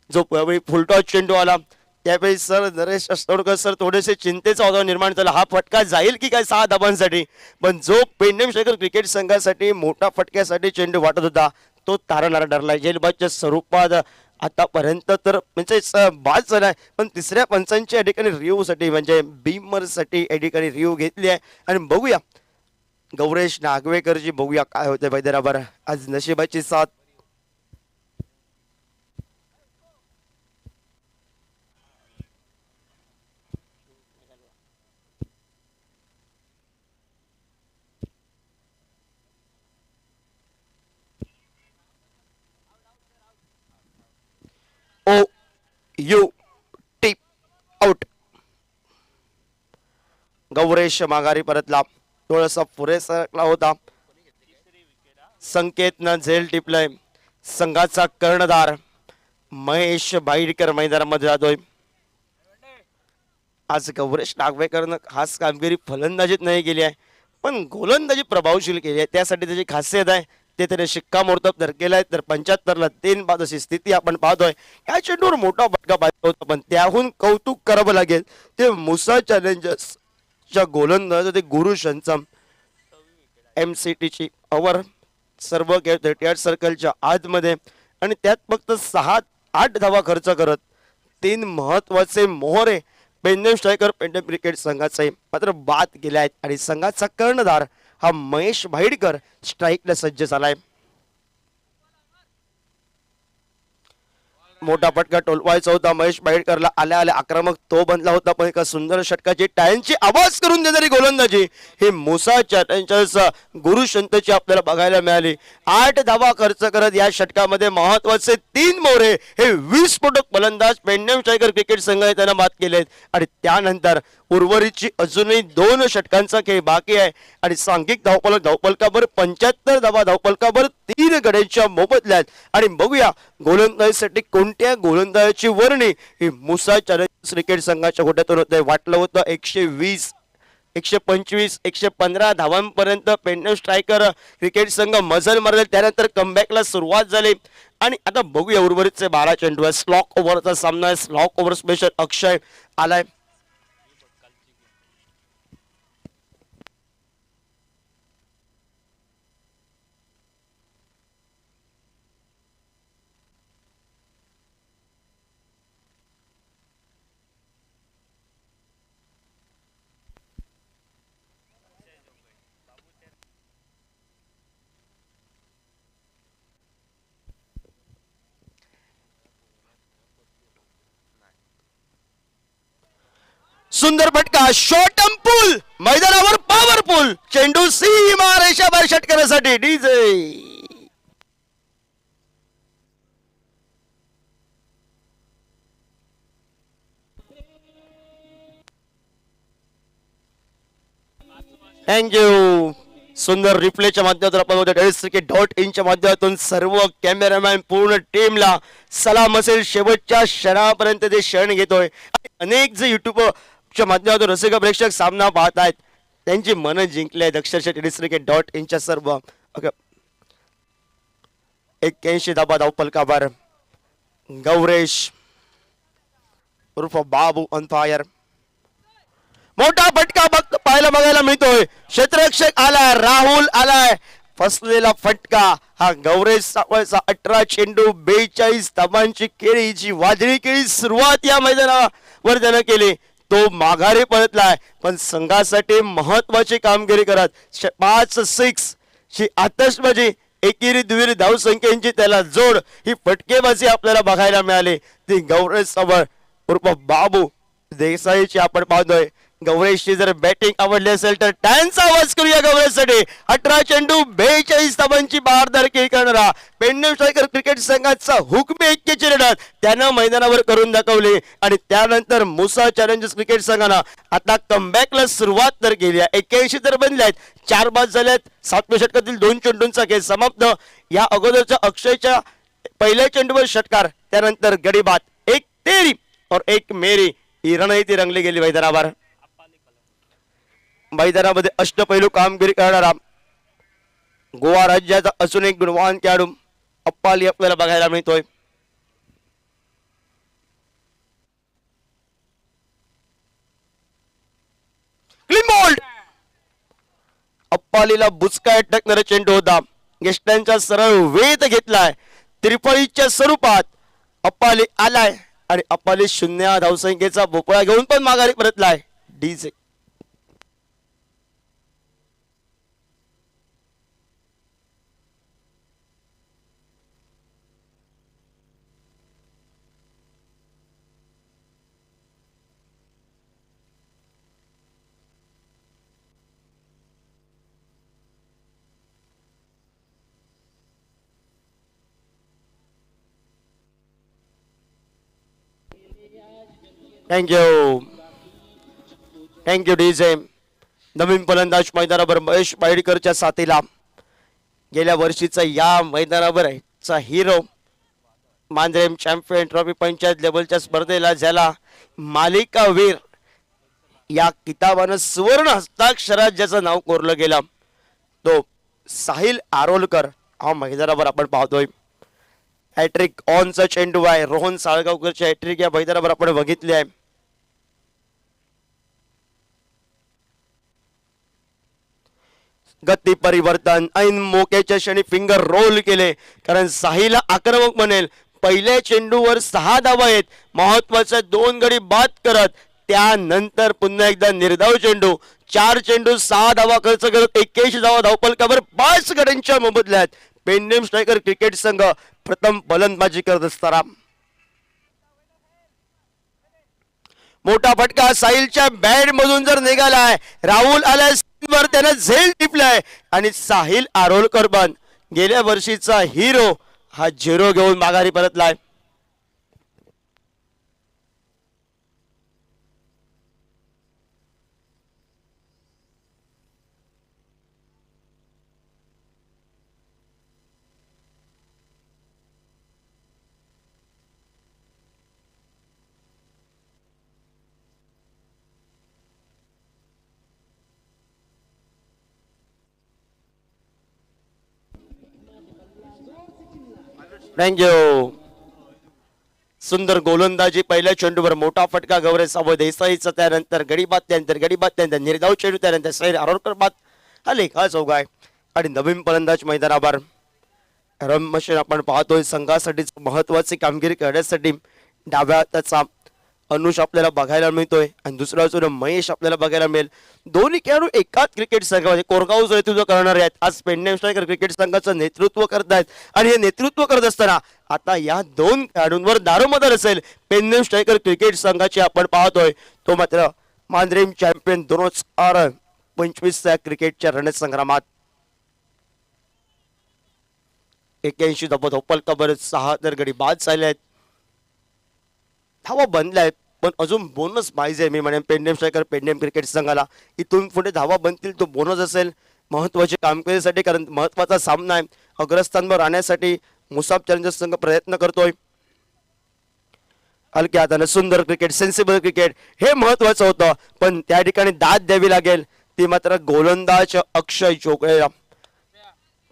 जो त्यावेळी फुल टॉस चेंडू आला त्यावेळी सर नरेश अस्तोडकर सर थोडेसे चिंतेचं वातावरण निर्माण झालं. हा फटका जाईल की काय 6 धाबांसाठी, पण जो पेडणेम शेखर क्रिकेट संघासाठी मोठा फटक्यासाठी चेंडू वाटत होता तो तारणारा ठरला. जेलबादच्या स्वरूपात आतापर्यंत तर म्हणजे बाद झालाय, पण तिसऱ्या पंचांची या ठिकाणी रिव्ह्यूसाठी म्हणजे बीमरसाठी या ठिकाणी रिव्ह्यू घेतली आहे. आणि बघूया गौरेश नागवेकरजी, बघूया काय होते बरोबर आज नशिबाची साथ. ओ यू टी आउट. गौरेश माघारी परतला. थोडासा पुरेसा होता. संकेतनं झेल टिपलंय. संघाचा कर्णधार महेश बाईडकर मैदानामध्ये जातोय. आज गौरेश नागवेकरनं खास कामगिरी फलंदाजीत नाही केली आहे, पण गोलंदाजी प्रभावशील केली आहे. त्यासाठी त्याची खासियत आहे, ते त्याने शिक्कामोर्तब तर केलाय. तर 75ला 3 बाद अशी स्थिती आपण पाहतोय. या चेंडूवर मोठा फटका पाहिजे होता, पण त्याहून कौतुक करावं लागेल ते मुसा चॅलेंजर्सच्या गोलंदाज ते गुरुशंचम. MCTची ओव्हर सर्व 38 सर्कलच्या आतमध्ये आणि त्यात फक्त 6-8 धावा खर्च करत 3 महत्वाचे मोहरे पेडणेम स्ट्रायकर पेडणेम क्रिकेट संघाचे मात्र बाद गेले आहेत. आणि संघाचा कर्णधार हा महेश भाईडकर स्ट्राईकला सज्ज झालाय. मोठा फटका टोलवायचा होता महेश बाईडकरला. आल्या आल्या आक्रमक तो बनला होता, पण एका सुंदर षटकाची टाळ्यांची आवाज करून देणारी गोलंदाजी हे मुसा चॅलेंजर्स गुरुशंतची आपल्याला बघायला मिळाली. 8 धावा खर्च करत या षटकामध्ये महत्वाचे 3 मोहरे हे 20 फटक फलंदाज पेडणेम स्ट्रायकर क्रिकेट संघाने त्यांना मात केलेत. आणि त्यानंतर उर्वरितची अजूनही 2 षटकांचा खेळ बाकी आहे. आणि सांघिक धावफलकावर 75 धावा धावफलकावर 3 गड्यांच्या मोबदल्यात. आणि बघूया गोलंदाजीसाठी कोणत्या गोलंदाजाची वर्णी ही मुसा चॅलेंजर्स क्रिकेट संघाच्या गोट्यातून होते. वाटलं होतं 120 125 115 धावांपर्यंत पेडणेम स्ट्रायकर क्रिकेट संघ मजल मारले. त्यानंतर कमबॅकला सुरुवात झाली. आणि आता बघूया उर्वरितचे 12 चेंडू आहे. स्लॉक ओव्हरचा सामना आहे. स्लॉक ओव्हर स्पेशल अक्षय आलाय. सुंदर फटका शॉर्ट पूल मैदानावर पॉवरफुल चेंडू सीमा रेषाबाहेर षटकारासाठी डीजे. थँक्यू. सुंदर रिप्लेच्या माध्यमातून आपण टेलिक्रिकेट.in च्या माध्यमातून सर्व कॅमेरामॅन पूर्ण टीमला सलाम असेल. शेवटच्या क्षणापर्यंत ते क्षण घेतोय. अनेक जे युट्यूबच्या माध्यमातून रसिक प्रेक्षक सामना पाहत आहेत त्यांची मन जिंकले आहेत अक्षरशः टेलिक्रिकेट.in च्या सर्व 81 धाबा धावफलकावर गौरेश उर्फ बाबू ऑन फायर. मोठा फटका बघायला मिळतोय. क्षेत्ररक्षक आलाय, राहुल आलाय. फसलेला फटका हा गौरेश सावळचा. 18 चेंडू 42 धावांची केळी, जी वादळी केळी सुरुवात या मैदानावर त्यानं केली, तो माघारी परतलाय. पण संघासाठी महत्वाची कामगिरी करत 5-6 ची आतषबाजी, एकेरी दुहेरी धावसंख्येची त्याला जोड, ही फटकेबाजी आपल्याला बघायला मिळाली. ती गौरेश सावळ उर्फ बाबू देसाईची आपण पाहतोय. गौरेशची जर बॅटिंग आवडली असेल तर टाळ्यांचा आवाज करूया गौरेशसाठी. 18 चेंडू 42 धावांची बहारदार खेळ करणारा पेडणेम स्ट्रायकर क्रिकेट संघाचा हुकमी एक्केची लढत त्यानं मैदानावर करून दाखवली. आणि त्यानंतर मुसा चॅलेंजर्स क्रिकेट संघानं आता कमबॅकला सुरुवात तर केली आहे. 81 तर बनल्यात, 4 बाद झाल्यात. 7व्या षटकातील 2 चेंडूंचा खेळ समाप्त. या अगोदरच्या अक्षयच्या पहिल्या चेंडूवर षटकार, त्यानंतर गडीबाद, एक तेरी और एक मेरी, ही रणनीती रंगली गेली मैदानावर. मैदानामध्ये अष्टपैलू कामगिरी करणारा गोवा राज्याचा असून एक गुणवान खेळाडू अप्पाली आपल्याला बघायला मिळतोय. Clean bowled. अप्पालीला बुचका अटकणारा चेंडू होता. गेस्टांचा सरळ वेध घेतलाय. त्रिफळीच्या स्वरूपात अप्पाली आलाय आणि अप्पाली 0 धावसंख्येचा भोपळा घेऊन पण माघारी परतलाय. DJ thank you DJ. नवीन फलंदाज मैदानावर महेश पायडीकरच्या साथीला. गेल्या वर्षीचा या मैदानावर हिरो, मांजरेम चॅम्पियन ट्रॉफी पंचायत लेवलच्या स्पर्धेला ज्याला मालिकावीर या किताबानं सुवर्ण हस्ताक्षरात ज्याचं नाव कोरलं गेलं, तो साहिल आरोलकर हा मैदानावर आपण पाहतोय. हॅट्रिक ऑनचा चेंडू आहे. रोहन साळगावकरची हॅट्रिक या मैदानावर आपण बघितली आहे. गती परिवर्तन, ऐन मोक्याच्या क्षणी फिंगर रोल केले, कारण साहिल आक्रमक बनेल. पहिल्या चेंडूवर 6 धावा आहेत. महत्वाच्या 2 गडी बाद करत त्यानंतर पुन्हा एकदा निर्धाव चेंडू. 4 चेंडू 6 धावा खर्च करत 81 धावा धावपलकावर 5 गड्यांच्या मोबदल्यात पेडणेम स्ट्रायकर क्रिकेट संघ प्रथम फलंदाजी करत असताना. मोठा फटका साहिलच्या बॅट मधून जर निघालाय. राहुल आलाय, त्यानं झेल टिपलाय आणि साहिल आरोलकर पण गेल्या वर्षीचा हिरो हा 0 घेऊन माघारी परतलाय. थँक्यू. सुंदर गोलंदाजी. पहिल्या चेंडूवर मोठा फटका गौरेश सावळ देसाईचा, त्यानंतर गडीबाद, त्यानंतर निर्धाव चेंडू, त्यानंतर साहिल आरोलकर बाद. हा लेखा चौका आहे. आणि नवीन फलंदाज मैदानावर रमशेन आपण पाहतोय. संघासाठी महत्वाची कामगिरी करण्यासाठी डाव्या हाताचा अनुष आपल्याला बघायला मिळतोय आणि दुसऱ्या बाजूने महेश आपल्याला बघायला मिळेल. दोन्ही खेळाडू एकाच क्रिकेट संघामध्ये कोरगावचं नेतृत्व करणारे आहेत. आज पेडणेम स्ट्रायकर क्रिकेट संघाचं नेतृत्व करत आहेत आणि हे नेतृत्व करत असताना आता या 2 खेळाडूंवर दारोमदार असेल पेडणेम स्ट्रायकर क्रिकेट संघाची आपण पाहतोय. तो मात्र मांजरेम चॅम्पियन 2025 क्रिकेटच्या रणसंग्रामात 81 धावा धावपलकावर 6 तर गडी बाद झाले आहेत. धावा बनल्या आहेत पण अजून बोनस पाहिजे. मी म्हणेन पेडणेम स्ट्रायकर पेडणेम क्रिकेट संघाला इथून पुढे धावा बनतील तो बोनस असेल महत्वाची कामगिरीसाठी, कारण महत्वाचा सामना आहे. अग्रस्थानवर राहण्यासाठी मुसाब चॅलेंजर्स संघ प्रयत्न करतोय. हलक्या हाताने सुंदर क्रिकेट, सेन्सिबल क्रिकेट हे महत्वाचं होतं, पण त्या ठिकाणी दाद द्यावी लागेल. ती मात्र गोलंदाज अक्षय चोकळेला.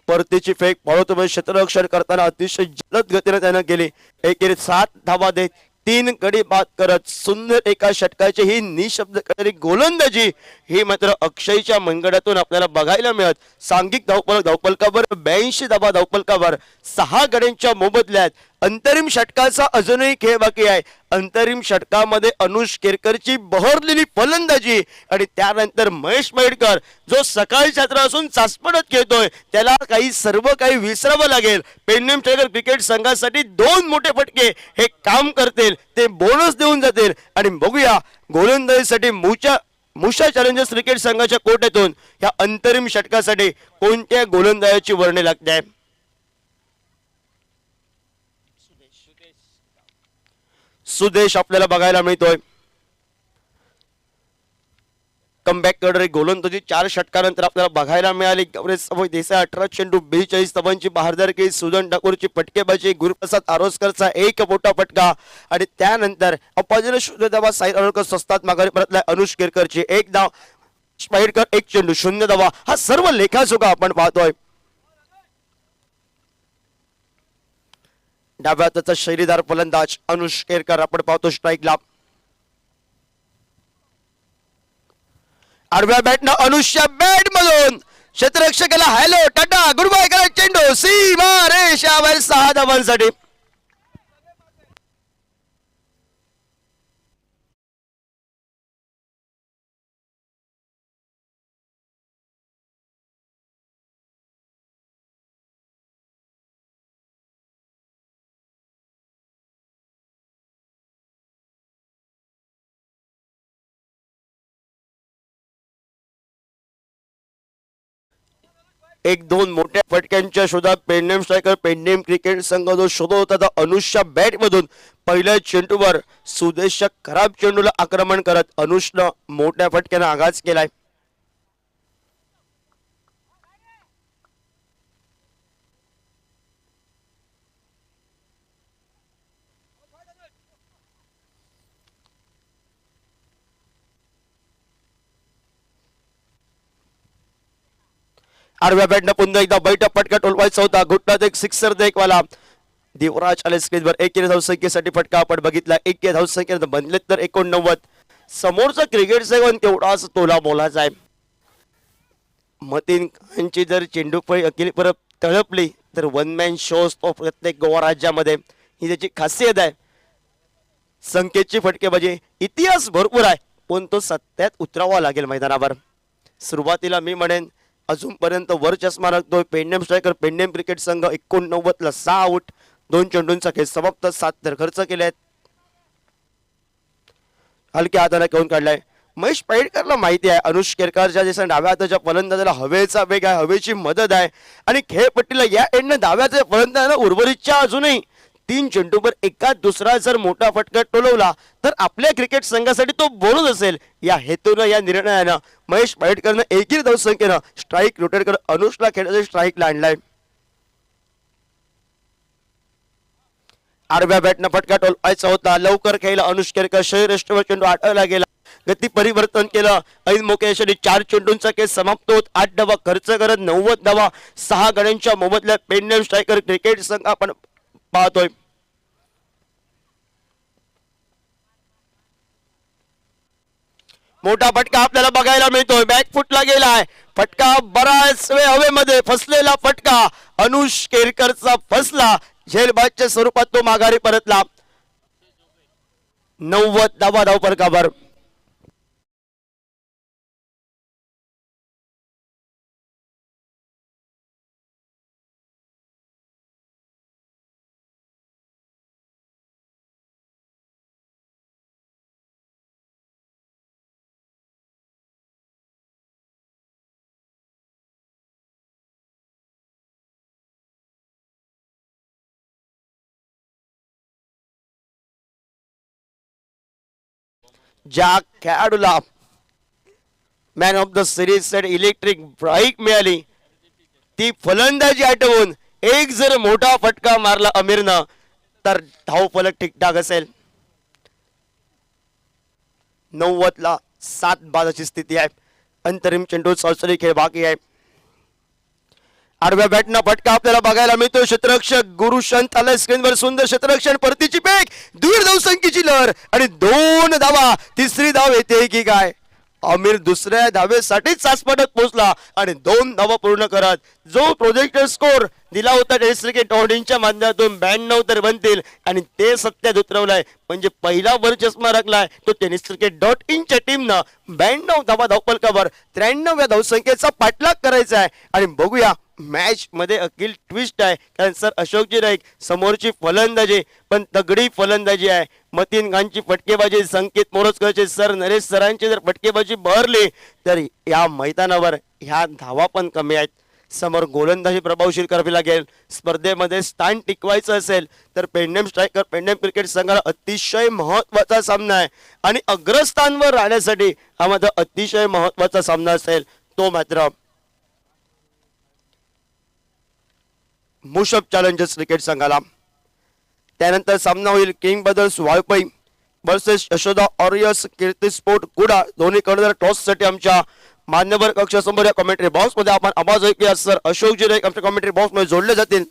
परतीची फेक पळवतो क्षेत्ररक्षण करताना अतिशय जलद गतीने त्यानं केली. एकेरी 7 धावा देत तीन गडी बाद करत सुंदर एका षटकाची ही निशब्द करणारी गोलंदाजी ही मात्र अक्षयच्या मनगडातून आपल्याला बघायला मिळत. सांघिक धावपलकावर 82 धावा धावपलकावर 6 गड्यांच्या मोबदल्यात अंतरिम षटकाचा अजूनही खेळ बाकी आहे. अंतरिम षटकामध्ये अनुष केरकरची बहरलेली फलंदाजी आणि त्यानंतर महेश मयेडकर जो सकाळी छात्र असून चाचपडत खेळतोय त्याला सर्व काही विसरावं लागेल. पेडणेम टायगर क्रिकेट संघासाठी 2 मोठे फटके हे काम करतील, ते बोनस देऊन जातील. आणि बघूया गोलंदाजीसाठी मुशा चॅलेंजर्स क्रिकेट संघाच्या कोट्यातून या अंतरिम षटकासाठी कोणत्या गोलंदाजाची वर्णे लागते. सुदेश आपल्याला बघायला मिळतोय. कमबॅक करणारी गोलंदाजी 4 षटकानंतर आपल्याला बघायला मिळाली. गौरेश देसाई 18 चेंडू 42 धावांची बहारदारकी. सुदन ठाकूरची फटकेबाजी. गुरुप्रसाद आरोसकरचा एक मोठा फटका आणि त्यानंतर अपाजीला 0 धावा. साई अरोडकर स्वस्तात माघारी परतलाय. अनुष केरकरची 1 धाव. स्पाइडकर 1 चेंडू 0 धावा. हा सर्व लेखाजोखा आपण पाहतोय. डाव्या हाताचा शैलीदार फलंदाज अनुष केरकर आपण पाहतो स्ट्राईकला. आडव्या बॅटनं अनुषच्या बॅट मधून क्षेत्ररक्षकाला हॅलो टाटा गुड बाय करा. चेंडू सीमा रेषावर 6 धावांसाठी. एक 2 मोठ्या फटक्यांच्या शोधात पेडणेम स्ट्रायकर पेडणेम क्रिकेट संघ जो शोधत होता त्या अनुषच्या बॅट मधून पहिल्या चेंडूवर सुदेशच्या खराब चेंडूला आक्रमण करत अनुषनं मोठ्या फटक्यानं आघात केलाय. आडव्या बॅटनं पुन्हा एकदा बैठा फटका टोलवायचा होता. घुटण्यात एक सिक्सर देखवाला. देवराज आले स्क्रीनवर. 1 धावसंख्येसाठी फटका आपण बघितला. 1 धावसंख्येत बनलेत तर 89. समोरचा क्रिकेट सेवन तेवढाच तोला मोलाचा आहे. मतीन खानची जर चेंडूफळी अखिल परत तळपली तर 1 मॅन शो असतो प्रत्येक गोवा राज्यामध्ये. ही त्याची खासियत आहे. संकेतची फटकेबाजी इतिहास भरपूर आहे पण तो सत्यात उतरावा लागेल मैदानावर. सुरुवातीला मी म्हणेन अजूनपर्यंत वर चष्मा राखतोय पेडणेम स्ट्रायकर पेडणेम क्रिकेट संघ. 89 ला 6 आऊट. 2 चेंडूंचा खेळ समाप्त. 7 तर खर्च केलेत. हलक्या हाताने घेऊन काढलाय. महेश पैडकरला माहिती आहे अनुष केरकरच्या जसं डाव्या हाताच्या फलंदाजाला हवेचा वेग आहे, हवेची मदत आहे आणि खेळपट्टीला या एंडनं डाव्या हाताच्या फलंदाजाला उर्वरितच्या अजूनही 3 चेंडूवर एका दुसरा जर मोठा फटका टोलवला तर आपल्या क्रिकेट संघासाठी तो बोनस असेल. या हेतूनं या निर्णयानं महेश पैडकरनं 1 धावसंख्येनं स्ट्राईक रोटेट करत अनुषला खेळाच्या स्ट्राईकला आणलाय. आडव्या बॅटनं फटका टोलवायचा होता. लवकर खेळला अनुष केरकर. शरीरष्टवर चेंडू आठवला गेला. गती परिवर्तन केलं. ऐन मोक्यासाठी 4 चेंडूंचा खेळ समाप्त होत. 8 धावा खर्च करत 90 धावा 6 गड्यांच्या मोबदल्यात पेडणेम स्ट्रायकर क्रिकेट संघ आपण पाहतोय. मोठा फटका आपल्याला बघायला मिळतोय. बॅकफुटला गेलाय फटका. बराच वेळ हवेमध्ये फसलेला फटका अनुष केरकरचा फसला. झेलबादच्या स्वरूपात तो माघारी परतला. 90 धावा धावपलकावर. ज्या खेळाडूला मॅन ऑफ द सिरीज साठी इलेक्ट्रिक ब्राईक मिळाली ती फलंदाजी आठवून एक जर मोठा फटका मारला अमीरनं तर धावफलक ठीकठाक असेल. 90 ला 7 बादाची स्थिती आहे. अंतरिम चेंडू चाचणी खेळ बाकी आहे. आडव्या बॅटना फटका आपल्याला बघायला मिळतो. क्षेत्ररक्षक गुरुशंत आलाय स्क्रीनवर. सुंदर क्षेत्ररक्षण. परतीची फेक. दूर धावसंख्येची लहर आणि 2 धावा. तिसरी धाव येते की काय? आमिर दुसऱ्या धावेसाठीच सासपटत पोहोचला आणि 2 धावा पूर्ण करत जो प्रोजेक्टर स्कोर दिला होता टेस्ट क्रिकेट ऑडियन्सच्या माध्यमातून 92 तर बनतील आणि ते सत्यात उतरवलाय. म्हणजे पहिला वर चष्मा राखलाय तो टेनिस क्रिकेट .in च्या टीमनं 92 धावा धावपलकावर 93व्या धावसंख्येचा पाठलाग करायचा आहे. आणि बघूया मॅच मध्ये अखिल ट्विस्ट आहे, कारण सर अशोकजी नाईक समोरची फलंदाजी पण तगडी फलंदाजी आहे. मतीन खानची फटकेबाजी, संकेत मोरजकरचे सर, नरेश सरांची जर फटकेबाजी बहरली तर या मैदानावर ह्या धावा पण कमी आहेत. समोर गोलंदाजी प्रभावशील करावी लागेल. स्पर्धेमध्ये स्थान टिकवायचं असेल तर पेंडेम स्ट्रायकर पेंडेम क्रिकेट संघाला अतिशय महत्वाचा सामना आहे आणि अग्रस्थानवर राहण्यासाठी हा मात्र अतिशय महत्वाचा सामना असेल. तो मात्र मुशप चॅलेंजर्स क्रिकेट संघाला. त्यानंतर सामना होईल king brothers Valpoi versus Yashoda warriors Kirti sport Kuda. दोन्ही कडे टॉस साठी आमच्या मान्यवर कक्षासमोर या कमेंट्री बॉक्स मध्ये आपण आवाज ऐकूया. सर अशोकजी नाईक आमच्या कमेंट्री बॉक्स मध्ये जोडले जातील.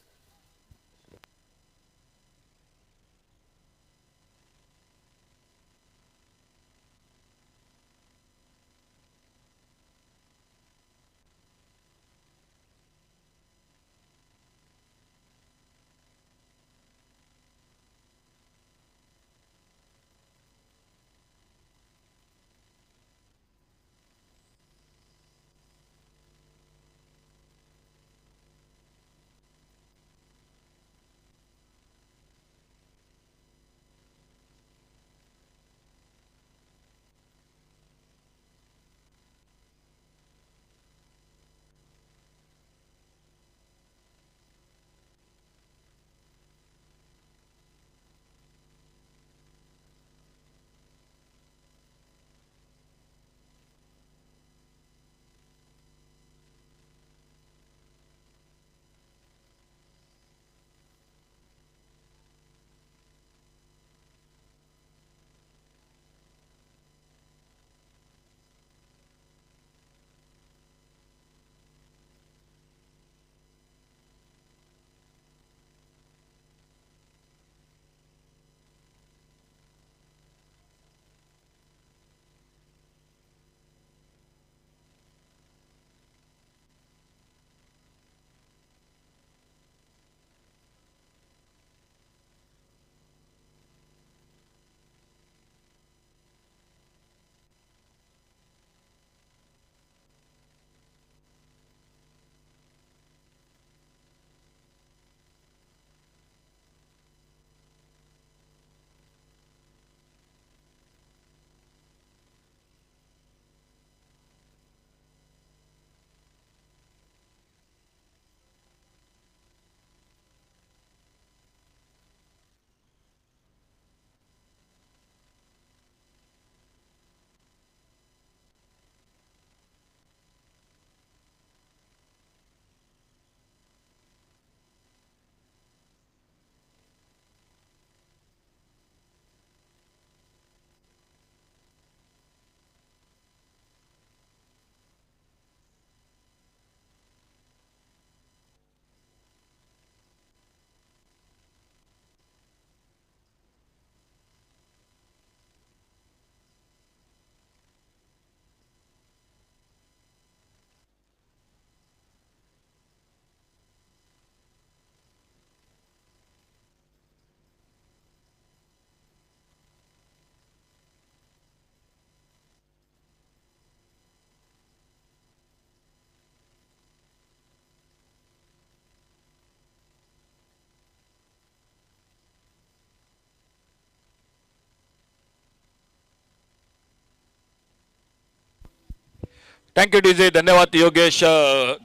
थैंक यू डीजे, धन्यवाद योगेश।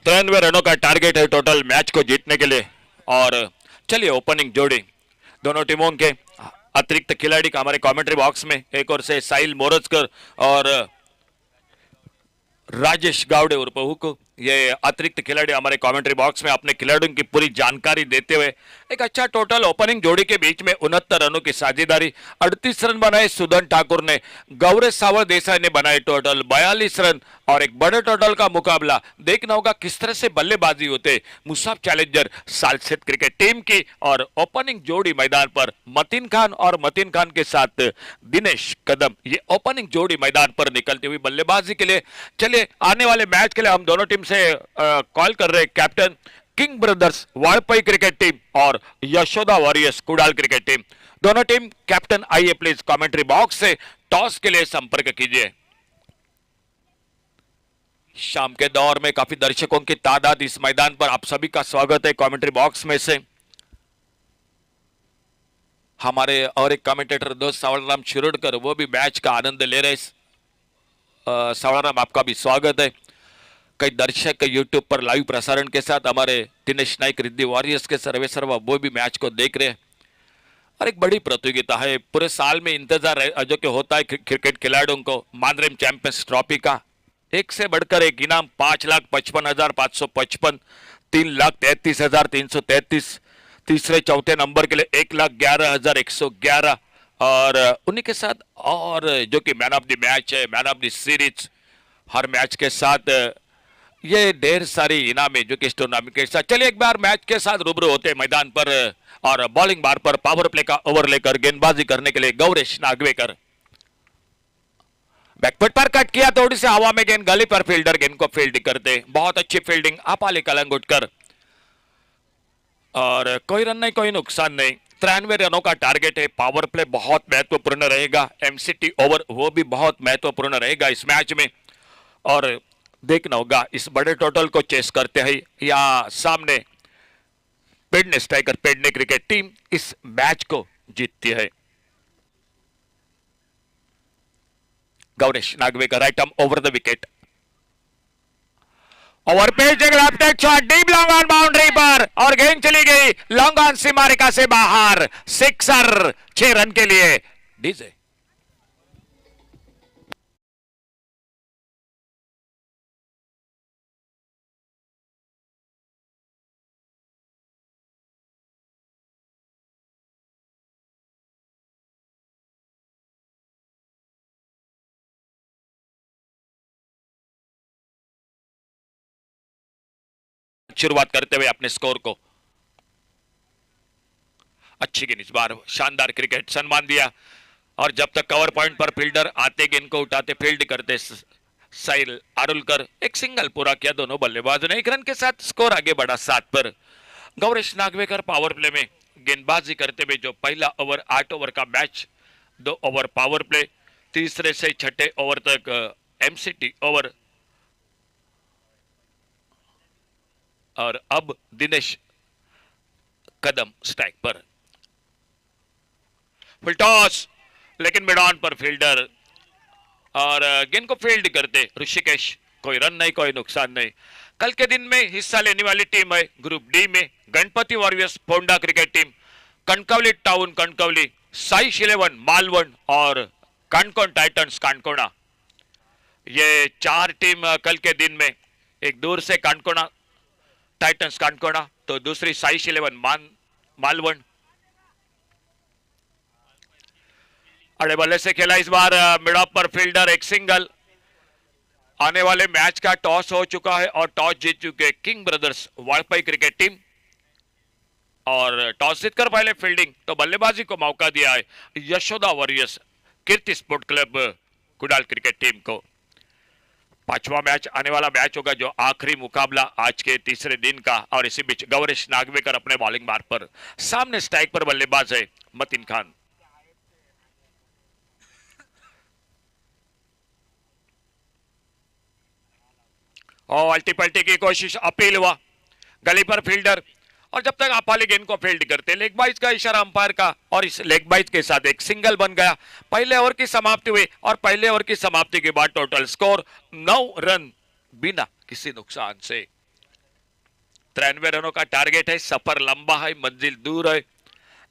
93 रनों का टारगेट है टोटल मैच को जीतने के लिए। और चलिए ओपनिंग जोड़ी दोनों टीमों के अतिरिक्त खिलाड़ी का हमारे कमेंट्री बॉक्स में एक और से साहिल मोरजकर और राजेश गावड़े उर्फ हुक्को ये अतिरिक्त खिलाड़ी हमारे कमेंट्री बॉक्स में अपने खिलाड़ियों की पूरी जानकारी देते हुए एक अच्छा टोटल ओपनिंग जोड़ी के बीच में 69 रनों की साझेदारी, 38 रन बनाए सुदन ठाकुर ने, गौरेश सावर देसाई ने बनाए टोटल 42 रन और एक बड़े टोटल का मुकाबला देखना होगा किस तरह से बल्लेबाजी होते मुसाफ चैलेंजर सालसेट क्रिकेट टीम की। और ओपनिंग जोड़ी मैदान पर मतीन खान और मतीन खान के साथ दिनेश कदम, ये ओपनिंग जोड़ी मैदान पर निकलती हुई बल्लेबाजी के लिए। चलिए आने वाले मैच के लिए हम दोनों टीम से कॉल कर रहे हैं captain king brothers Valpoi cricket team और Yashoda warriors Kudal cricket team. दोनों टीम कैप्टन आइए प्लीज कमेंट्री बॉक्स से टॉस के लिए संपर्क कीजिए। शाम के दौर में काफी दर्शकों की तादाद इस मैदान पर, आप सभी का स्वागत है कमेंट्री बॉक्स में से। हमारे और एक कमेंटेटर दोस्त सावलराम शिरोडकर वो भी मैच का आनंद ले रहे। सावलराम आपका भी स्वागत है। कई दर्शक यूट्यूब पर लाइव प्रसारण के साथ हमारे दिनेश नाइक रिद्धि वॉरियर्स के सर्वे सर्वा वो भी मैच को देख रहे हैं। और एक बड़ी प्रतियोगिता है, पूरे साल में इंतजार जो कि होता है क्रिकेट खिलाड़ियों को मानरेम चैंपियंस ट्रॉफी का। एक से बढ़कर एक इनाम, 5,55,555, 3,33,333, तीसरे चौथे नंबर के लिए 1,11,111 और उन्हीं के साथ और जो कि मैन ऑफ द मैच है, मैन ऑफ द सीरीज, हर मैच के साथ ये ढेर सारी इनामें जो कि इस टूर्नामेंट के साथ। चलिए एक बार मैच के साथ रूबरू होते हैं मैदान पर और बॉलिंग बार पर पावर प्ले का ओवर लेकर गेंदबाजी करने के लिए गौरेश नागवेकर। बैकफुट पर कट किया, थोड़ी सी हवा में गेंद गली पर, फील्डर गेंद को फील्ड करते, बहुत अच्छी फील्डिंग अपाले कलंग उठकर और कोई रन नहीं कोई नुकसान नहीं। 93 रनों का टारगेट है। पावर प्ले बहुत महत्वपूर्ण रहेगा, एमसीटी ओवर वो भी बहुत महत्वपूर्ण रहेगा इस मैच में। और देखना होगा इस बड़े टोटल को चेस करते हैं या सामने Pedne striker Pedne cricket team इस मैच को जीतती है। Gauresh Nagvekar right arm over the wicket, over पेज एक left hand shot deep long on boundary पर और गेंद चली गई लॉन्ग ऑन सीमा रेखा से बाहर, सिक्सर 6 रन के लिए डीजे। शुरुआत करते हुए अपने स्कोर को, अच्छी गेंद इस बार, शानदार क्रिकेट, सम्मान दिया और जब तक कवर पॉइंट पर फील्डर आते गेंद को उठाते फील्ड करते साहिल आरुलकर, एक सिंगल पूरा किया दोनों बल्लेबाजों ने। 1 रन के साथ स्कोर आगे बढ़ा 7 पर। गौरेश नागवेकर पावर प्ले में गेंदबाजी करते हुए जो पहला ओवर 8 ओवर का मैच, 2 ओवर पावर प्ले, तीसरे से छठे ओवर तक एमसीटी ओवर और अब दिनेश कदम स्ट्राइक पर। फुल टॉस लेकिन मिड ऑन पर फील्डर और गेंद को फील्ड करते ऋषिकेश, कोई रन नहीं कोई नुकसान नहीं। कल के दिन में हिस्सा लेने वाली टीम है ग्रुप डी में Ganpati warriors Ponda cricket team, Kankavli town Kankavli, Saish 11 Malvan और कानकोन टाइटंस कानकोना। ये 4 टीम कल के दिन में, एक दूर से कानकोना टाइटंस कानकोना तो दूसरी साइश 11 मालवण। अड़े बल्ले से खेला इस बार मिड ऑफ पर फील्डर, एक सिंगल। आने वाले मैच का टॉस हो चुका है और टॉस जीत चुके king brothers Valpoi cricket team और टॉस जीतकर पहले फील्डिंग तो बल्लेबाजी को मौका दिया है Yashoda warriors Kirti sport club Kudal cricket team को। 5वां मैच आने वाला मैच होगा जो आखिरी मुकाबला आज के तीसरे दिन का और इसी बीच गौरेश नागवेकर अपने बॉलिंग मार्ग पर, सामने स्ट्राइक पर बल्लेबाज है मतीन खान। और अल्टी पल्टी की कोशिश, अपील हुआ, गली पर फील्डर और जब तक अपाली गेंद को फील्ड करते लेग बाइज का इशारा अंपायर का और इस लेग बाइज के साथ एक सिंगल बन गया। पहले ओवर की समाप्ति हुई और पहले ओवर की समाप्ति के बाद टोटल स्कोर 9 रन बिना किसी नुकसान से। 93 रनों का टारगेट है, सफर लंबा है, मंजिल दूर है।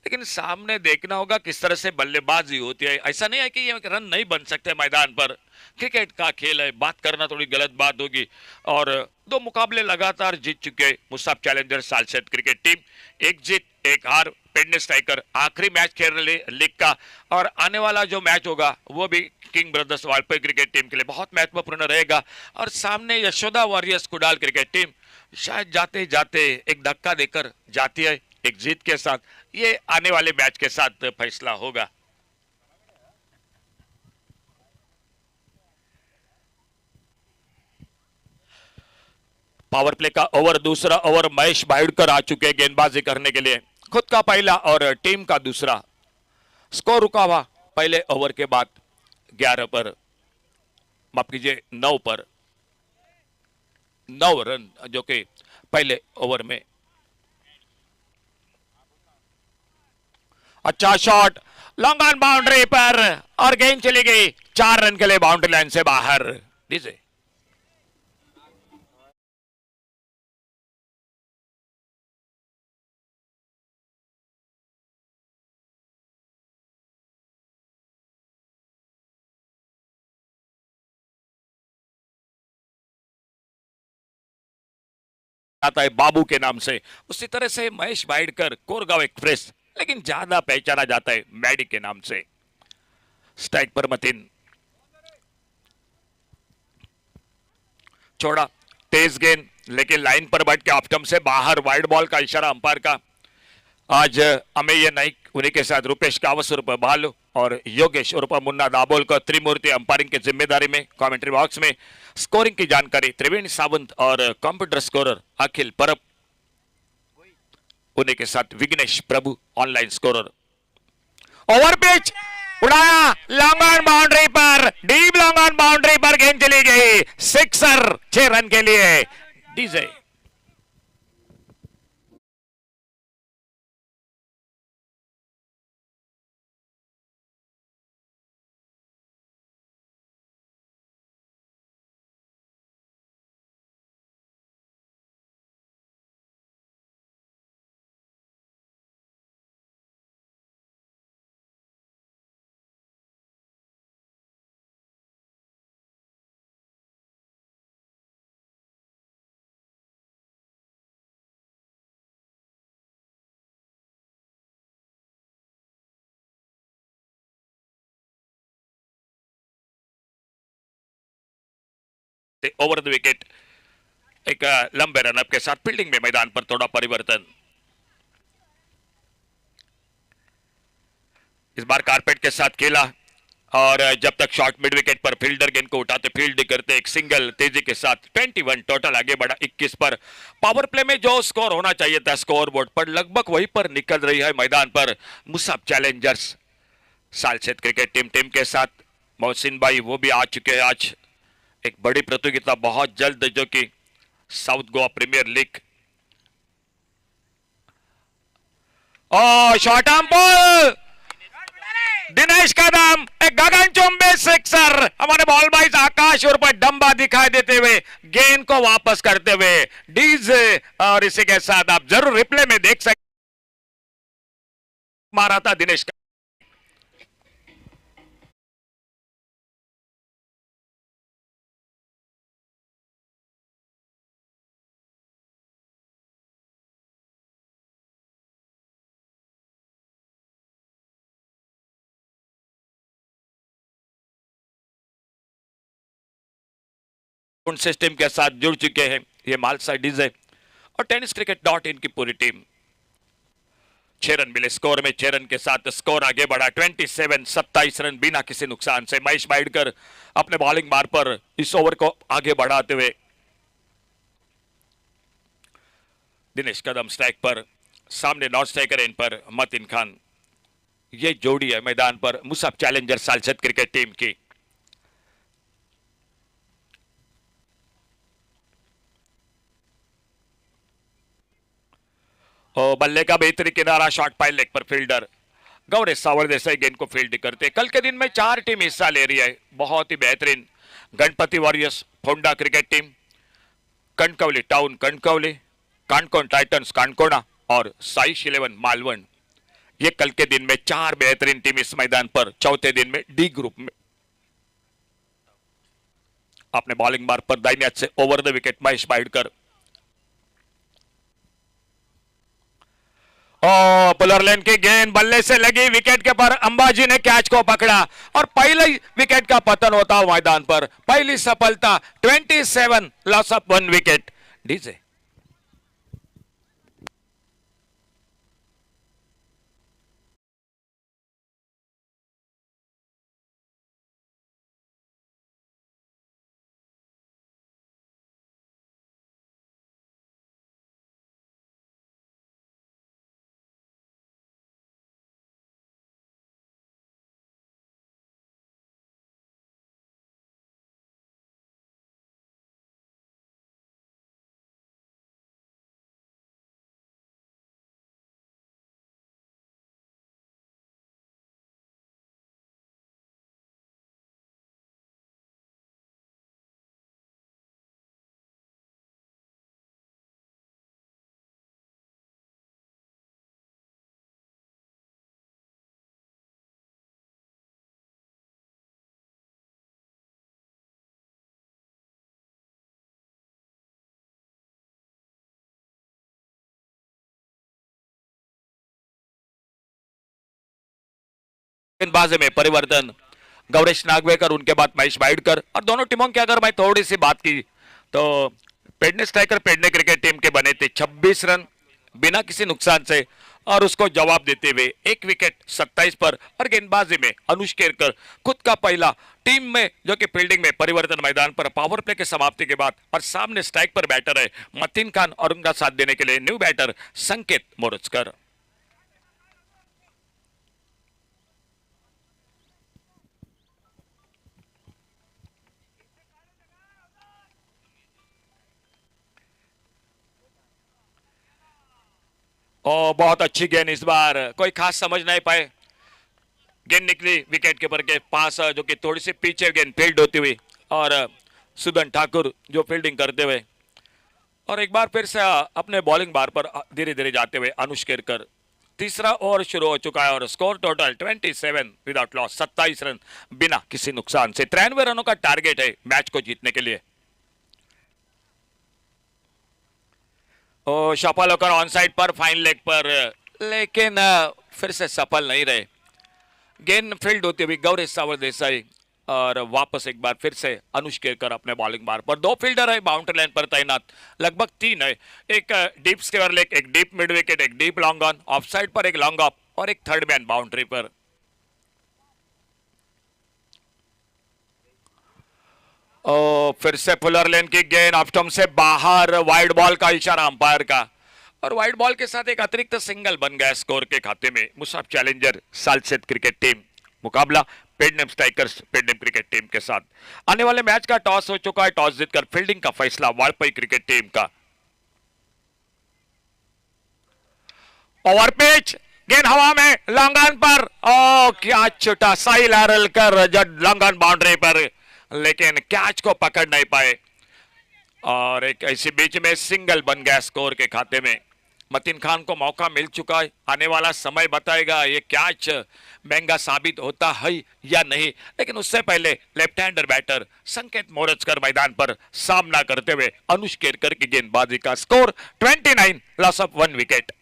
लेकिन सामने देखना होगा किस तरह से बल्लेबाजी होती है। ऐसा नहीं है कि ये रन नहीं बन सकते मैदान पर, क्रिकेट का खेल है, बात करना थोड़ी गलत बात होगी। और दो मुकाबले लगातार जीत चुके Musab challenger Salcete cricket team, एक जीत एक हार। पेडने स्ट्राइकर आखिरी मैच खेल रहे लीग का, और आने वाला जो मैच होगा वो भी किंग ब्रदर्स वालपेई क्रिकेट टीम के लिए बहुत महत्वपूर्ण रहेगा। और सामने Yashoda warriors Kudal cricket team शायद जाते जाते एक धक्का देकर जाती है एक जीत के साथ। ये आने वाले मैच के साथ फैसला होगा। पावर प्ले का ओवर, दूसरा ओवर महेश बाइडकर आ चुके हैं गेंदबाजी करने के लिए। खुद का पहला और टीम का दूसरा। स्कोर रुका हुआ पहले ओवर के बाद 11 पर, माफ कीजिए 9 पर, 9 रन जो कि पहले ओवर में। अच्छा शॉट, लॉन्ग ऑन बाउंड्री पर, और गेंद चली गई 4 रन के लिए बाउंड्री लाइन से बाहर। डीजे आता है बाबू के नाम से, उसी तरह से महेश बाइडकर कोरगांव एक्सप्रेस, लेकिन ज्यादा पहचाना जाता है मैडी के नाम से। स्ट्राइक पर मतीन, छोड़ा तेज गेंद, लेकिन लाइन पर बैठ के ऑप्टम से बाहर, वाइड बॉल का इशारा अंपायर का। आज अमेय नाइक, उन्हीं के साथ रुपेश कावस उर्फ भालू और योगेश उर्फ मुन्ना दाबोल को त्रिमूर्ति अंपायरिंग की जिम्मेदारी में। कमेंट्री बॉक्स में स्कोरिंग की जानकारी त्रिवेणी सावंत और कंप्यूटर स्कोरर अखिल परब, उन्हीं के साथ Vighnesh Prabhu online scorer. Over pitch उड़ाया, लॉन्ग ऑन बाउंड्री पर, डीप लॉन्ग ऑन बाउंड्री पर गेंद चली गई, सिक्सर 6 रन के लिए। डीजे ओवर द विकेट, एक लंबे रनअप के साथ फील्डिंग में मैदान पर थोड़ा परिवर्तन। इस बार कारपेट के साथ खेला, और जब तक शॉर्ट मिड विकेट पर फील्डर गेंद को उठाते फील्ड करते, एक सिंगल तेजी के साथ 21 टोटल आगे बढ़ा 21 पर। पावर प्ले में जो स्कोर होना चाहिए था स्कोर बोर्ड पर, लगभग वहीं पर निकल रही है मैदान पर Musab challengers Salcete cricket team के साथ। मोहसिन भाई वो भी आ चुके हैं। आज एक बड़ी प्रतियोगिता बहुत जल्द, जो कि South Goa premier league. Short arm ball, Dinesh Kadam, एक गगनचुंबी सिक्सर। हमारे बॉल बॉयज आकाश और पर डंबा दिखाई देते हुए गेंद को वापस करते हुए डीजे, और इसी के साथ आप जरूर रिप्ले में देख सकते, मारा था दिनेश का। सिस्टम के साथ जुड़ चुके हैं ये मालसा डीजे और टेनिस क्रिकेट डॉट इन की पूरी टीम। 6 रन मिले स्कोर में, 6 रन के साथ स्कोर आगे बढ़ा 27 रन बिना किसी नुकसान से। महेश बाइडकर अपने बॉलिंग मार पर इस ओवर को आगे बढ़ाते हुए। दिनेश कदम स्ट्राइक पर, सामने नॉन स्ट्राइकर इन पर मतीन खान। ये जोड़ी है मैदान पर Musab challenger Salcete cricket team की। बल्ले का बेहतरी किनारा, शॉट पाइल लेग पर फील्डर गौरेश सावर देसाई गेंद को फील्ड करते। कल के दिन में 4 टीम हिस्सा ले रही है, बहुत ही बेहतरीन। Ganpati warriors Ponda cricket team, Kankavli town Kankavli, Kankon titans Canacona और साइश 11 मालवण। ये कल के दिन में 4 बेहतरीन टीम इस मैदान पर चौथे दिन में डी ग्रुप में। अपने बॉलिंग मार्ग पर दाहिने हाथ से over the wicket Mahesh Baidkar. Fuller length की गेंद बल्ले से लगी विकेट के पर, अंबाजी ने कैच को पकड़ा और पहले ही विकेट का पतन होता हुआ मैदान पर पहली सफलता 27 लॉस ऑफ 1 विकेट। डीजे गेंदबाजी में परिवर्तन, गौरेश नागवेकर उनके बाद महेश बाइडकर। और दोनों टीमों की अगर मैं थोड़ी सी बात की तो Pedne striker Pedne cricket team के बने थे 26 रन बिना किसी नुकसान से और उसको जवाब देते हुए 1 विकेट 27 पर। और गेंदबाजी में अनुष केरकर खुद का पहला टीम में जो कि फील्डिंग में परिवर्तन मैदान पर पावर प्ले के समाप्ति के बाद। और सामने स्ट्राइक पर बैटर है मतीन खान और उनका साथ देने के लिए न्यू बैटर संकेत मोरजकर। और बहुत अच्छी गेंद, इस बार कोई खास समझ नहीं पाए, गेंद निकली विकेट कीपर के पास जो कि थोड़ी सी पीछे गेंद फील्ड होती हुई और सुदन ठाकुर जो फील्डिंग करते हुए और एक बार फिर से अपने बॉलिंग बार पर धीरे धीरे जाते हुए अनुष केरकर। तीसरा ओवर शुरू हो चुका है और score total 27 without loss, 27 run बिना किसी नुकसान से। 93 रनों का टारगेट है मैच को जीतने के लिए। सफल होकर ऑन साइड पर फाइन लेग पर, लेकिन फिर से सफल नहीं रहे। गेंद फील्ड होती हुई गौरी सावर देसाई और वापस एक बार फिर से अनुष केरकर अपने बॉलिंग बार पर। 2 फील्डर है बाउंड्री लाइन पर तैनात, लगभग 3 है, एक डीप स्क्वायर लेग, एक डीप मिड विकेट, एक deep long on, off side पर एक लॉन्ग ऑफ और एक थर्ड मैन बाउंड्री पर। फिर से फुलर लेन की गेंद ऑफ स्टंप से बाहर, वाइड बॉल का इशारा अंपायर का और वाइड बॉल के साथ एक अतिरिक्त सिंगल बन गया स्कोर के खाते में। मुसाफ चैलेंजर सालसेट क्रिकेट टीम मुकाबला पेडनेम स्ट्राइकर्स पेडनेम क्रिकेट टीम के साथ। आने वाले मैच का टॉस हो चुका है, टॉस जीतकर फील्डिंग का फैसला वालपई क्रिकेट टीम का। ओवर पिच, गेंद हवा में, लॉन्ग ऑन पर, ओ क्या छुटा, सही लैरल कर जब लॉन्ग ऑन बाउंड्री पर, लेकिन कैच को पकड़ नहीं पाए और एक ऐसी बीच में सिंगल बन गया स्कोर के खाते में। मतीन खान को मौका मिल चुका है, आने वाला समय बताएगा ये कैच महंगा साबित होता है या नहीं। लेकिन उससे पहले लेफ्ट हैंडर बैटर संकेत मोरजकर मैदान पर सामना करते हुए अनुष केरकर की गेंदबाजी का स्कोर 29 लॉस ऑफ 1 विकेट।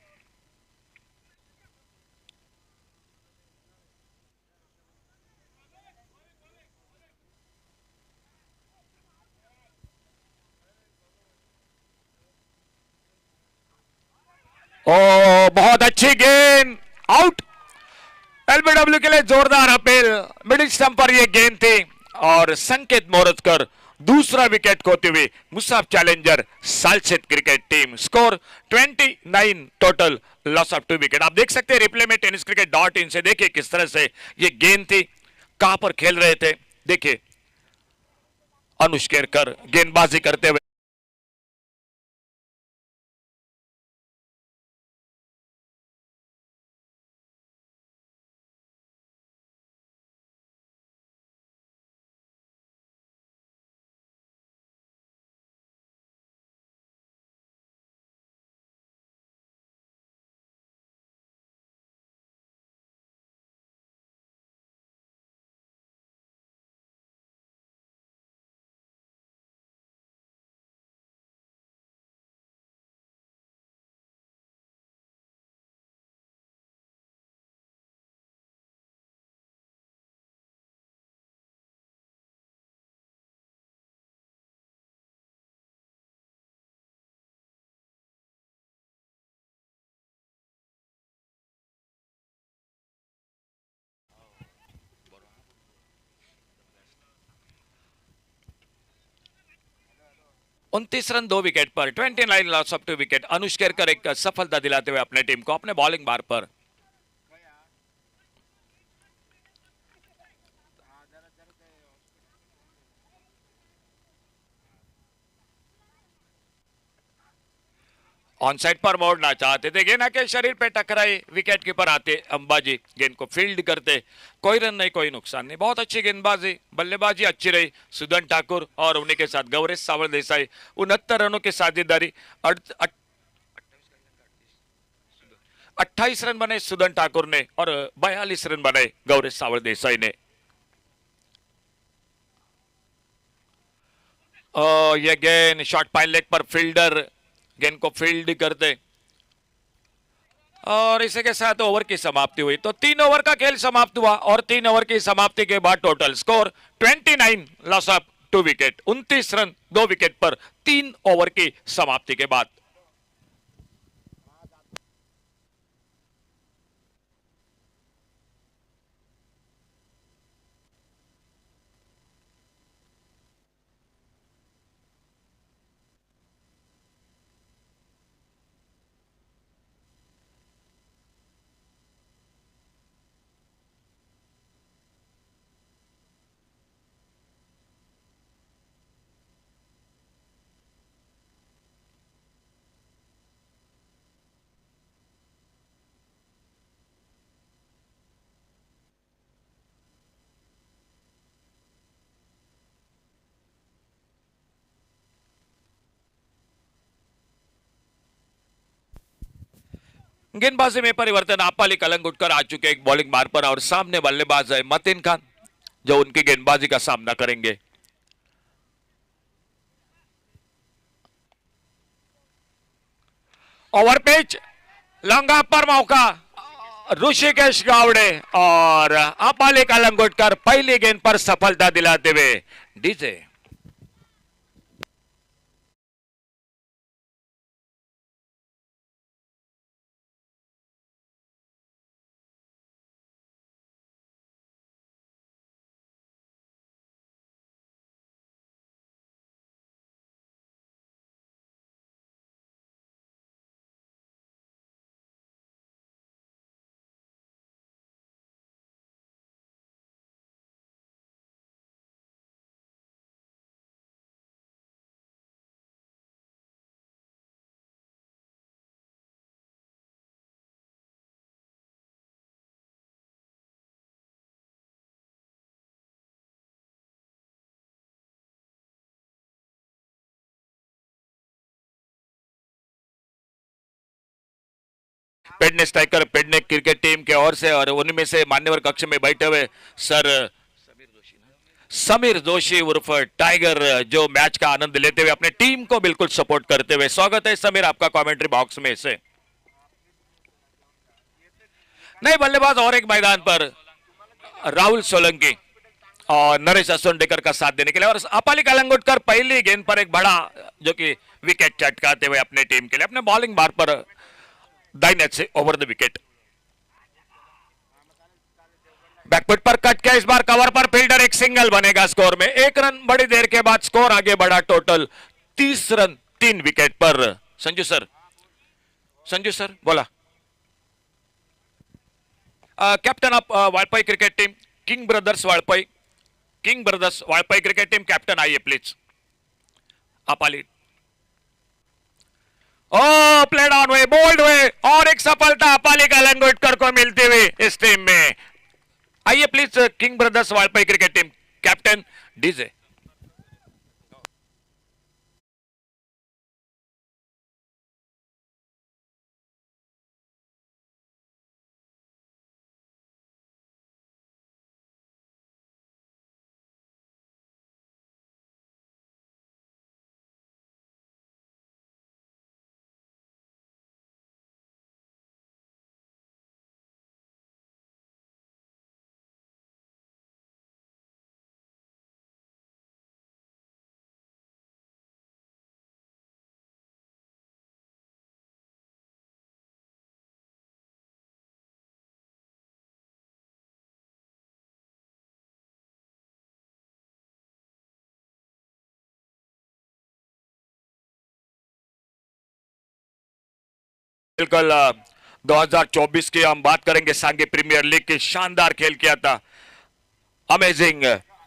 ओ बहुत अच्छी गेंद, आउट। एलबीडब्ल्यू के लिए जोरदार अपील, मिडिल स्टंप पर यह गेंद थी और संकेत मोरजकर दूसरा विकेट खोते हुए Musab challenger Salcete cricket team. Score 29 total loss of 2 wicket. आप देख सकते हैं रिप्ले में tenniscricket.in से, देखिए किस तरह से ये गेंद थी, कहां पर खेल रहे थे। देखिए अनुष केरकर गेंदबाजी करते हुए 29 रन 2 विकेट पर, 29 loss of 2 wicket. Anush Kerkar एक सफलता दिलाते हुए अपने टीम को अपने बॉलिंग बार पर। ऑन साइड पर मोड़ना चाहते थे, गेंद आके शरीर पे टकराई, विकेट कीपर आते अंबाजी गेंद को फील्ड करते। कोई रन नहीं, कोई नुकसान नहीं, बहुत अच्छी गेंदबाजी, बल्लेबाजी अच्छी रही सुदन ठाकुर और उन्हीं के साथ गौरेश सावल देसाई। 69 रनों की साझेदारी। 28 रन बने सुदन ठाकुर ने और 42 रन बनाए गौरेश सावल देसाई ने। ये गेंद शॉर्ट पाइन लेग पर, फील्डर गेंद को फील्ड करते और इसी के साथ ओवर की समाप्ति हुई। तो 3 ओवर का खेल समाप्त हुआ और 3 ओवर की समाप्ति के बाद total score 29 loss of 2 wicket, 29 run 2 wicket per 3 over की समाप्ति के बाद। गेंदबाजी में परिवर्तन, आपाली कलंगुटकर आ चुके एक बॉलिंग मार पर और सामने बल्लेबाज है मतीन खान जो उनकी गेंदबाजी का सामना करेंगे। ओवर पिच, लॉन्ग ऑफ पर मौका, ऋषिकेश गावड़े और आपाली कलंगुटकर पहली गेंद पर सफलता दिलाते हुए DJ. Pedne striker, Pedne cricket team के ओर से और उनमें से मान्यवर कक्ष में बैठे हुए सर समीर जोशी उर्फ टाइगर जो मैच का आनंद लेते हुए अपने टीम को बिल्कुल सपोर्ट करते हुए। स्वागत है समीर आपका कमेंट्री बॉक्स में से। नए बल्लेबाज और एक मैदान पर राहुल सोलंकी और नरेश असोंडेकर का साथ देने के लिए और अपाली कलंगुटकर पहली गेंद पर एक बड़ा जो कि विकेट चटकाते हुए अपने टीम के लिए अपने बॉलिंग बार पर दाहिने से ओवर द विकेट। बैकफुट पर कट किया, इस बार कवर पर फील्डर, एक सिंगल बनेगा स्कोर में। 1 रन बड़ी देर के बाद स्कोर आगे बढ़ा, टोटल 30 रन 3 विकेट पर। संजू सर बोला। Captain of Valpoi cricket team king brothers Valpoi cricket team captain आइए प्लीज। अपाली ओ प्लेड ऑन वे, बोल्ड वे और एक सफलता अपाली कलंगुटकर को मिलती हुई इस टीम में। आइए please king brothers Valpoi cricket team captain DJ. बिल्कुल 2024 की हम बात करेंगे सांगे प्रीमियर लीग की शानदार खेल किया था अमेजिंग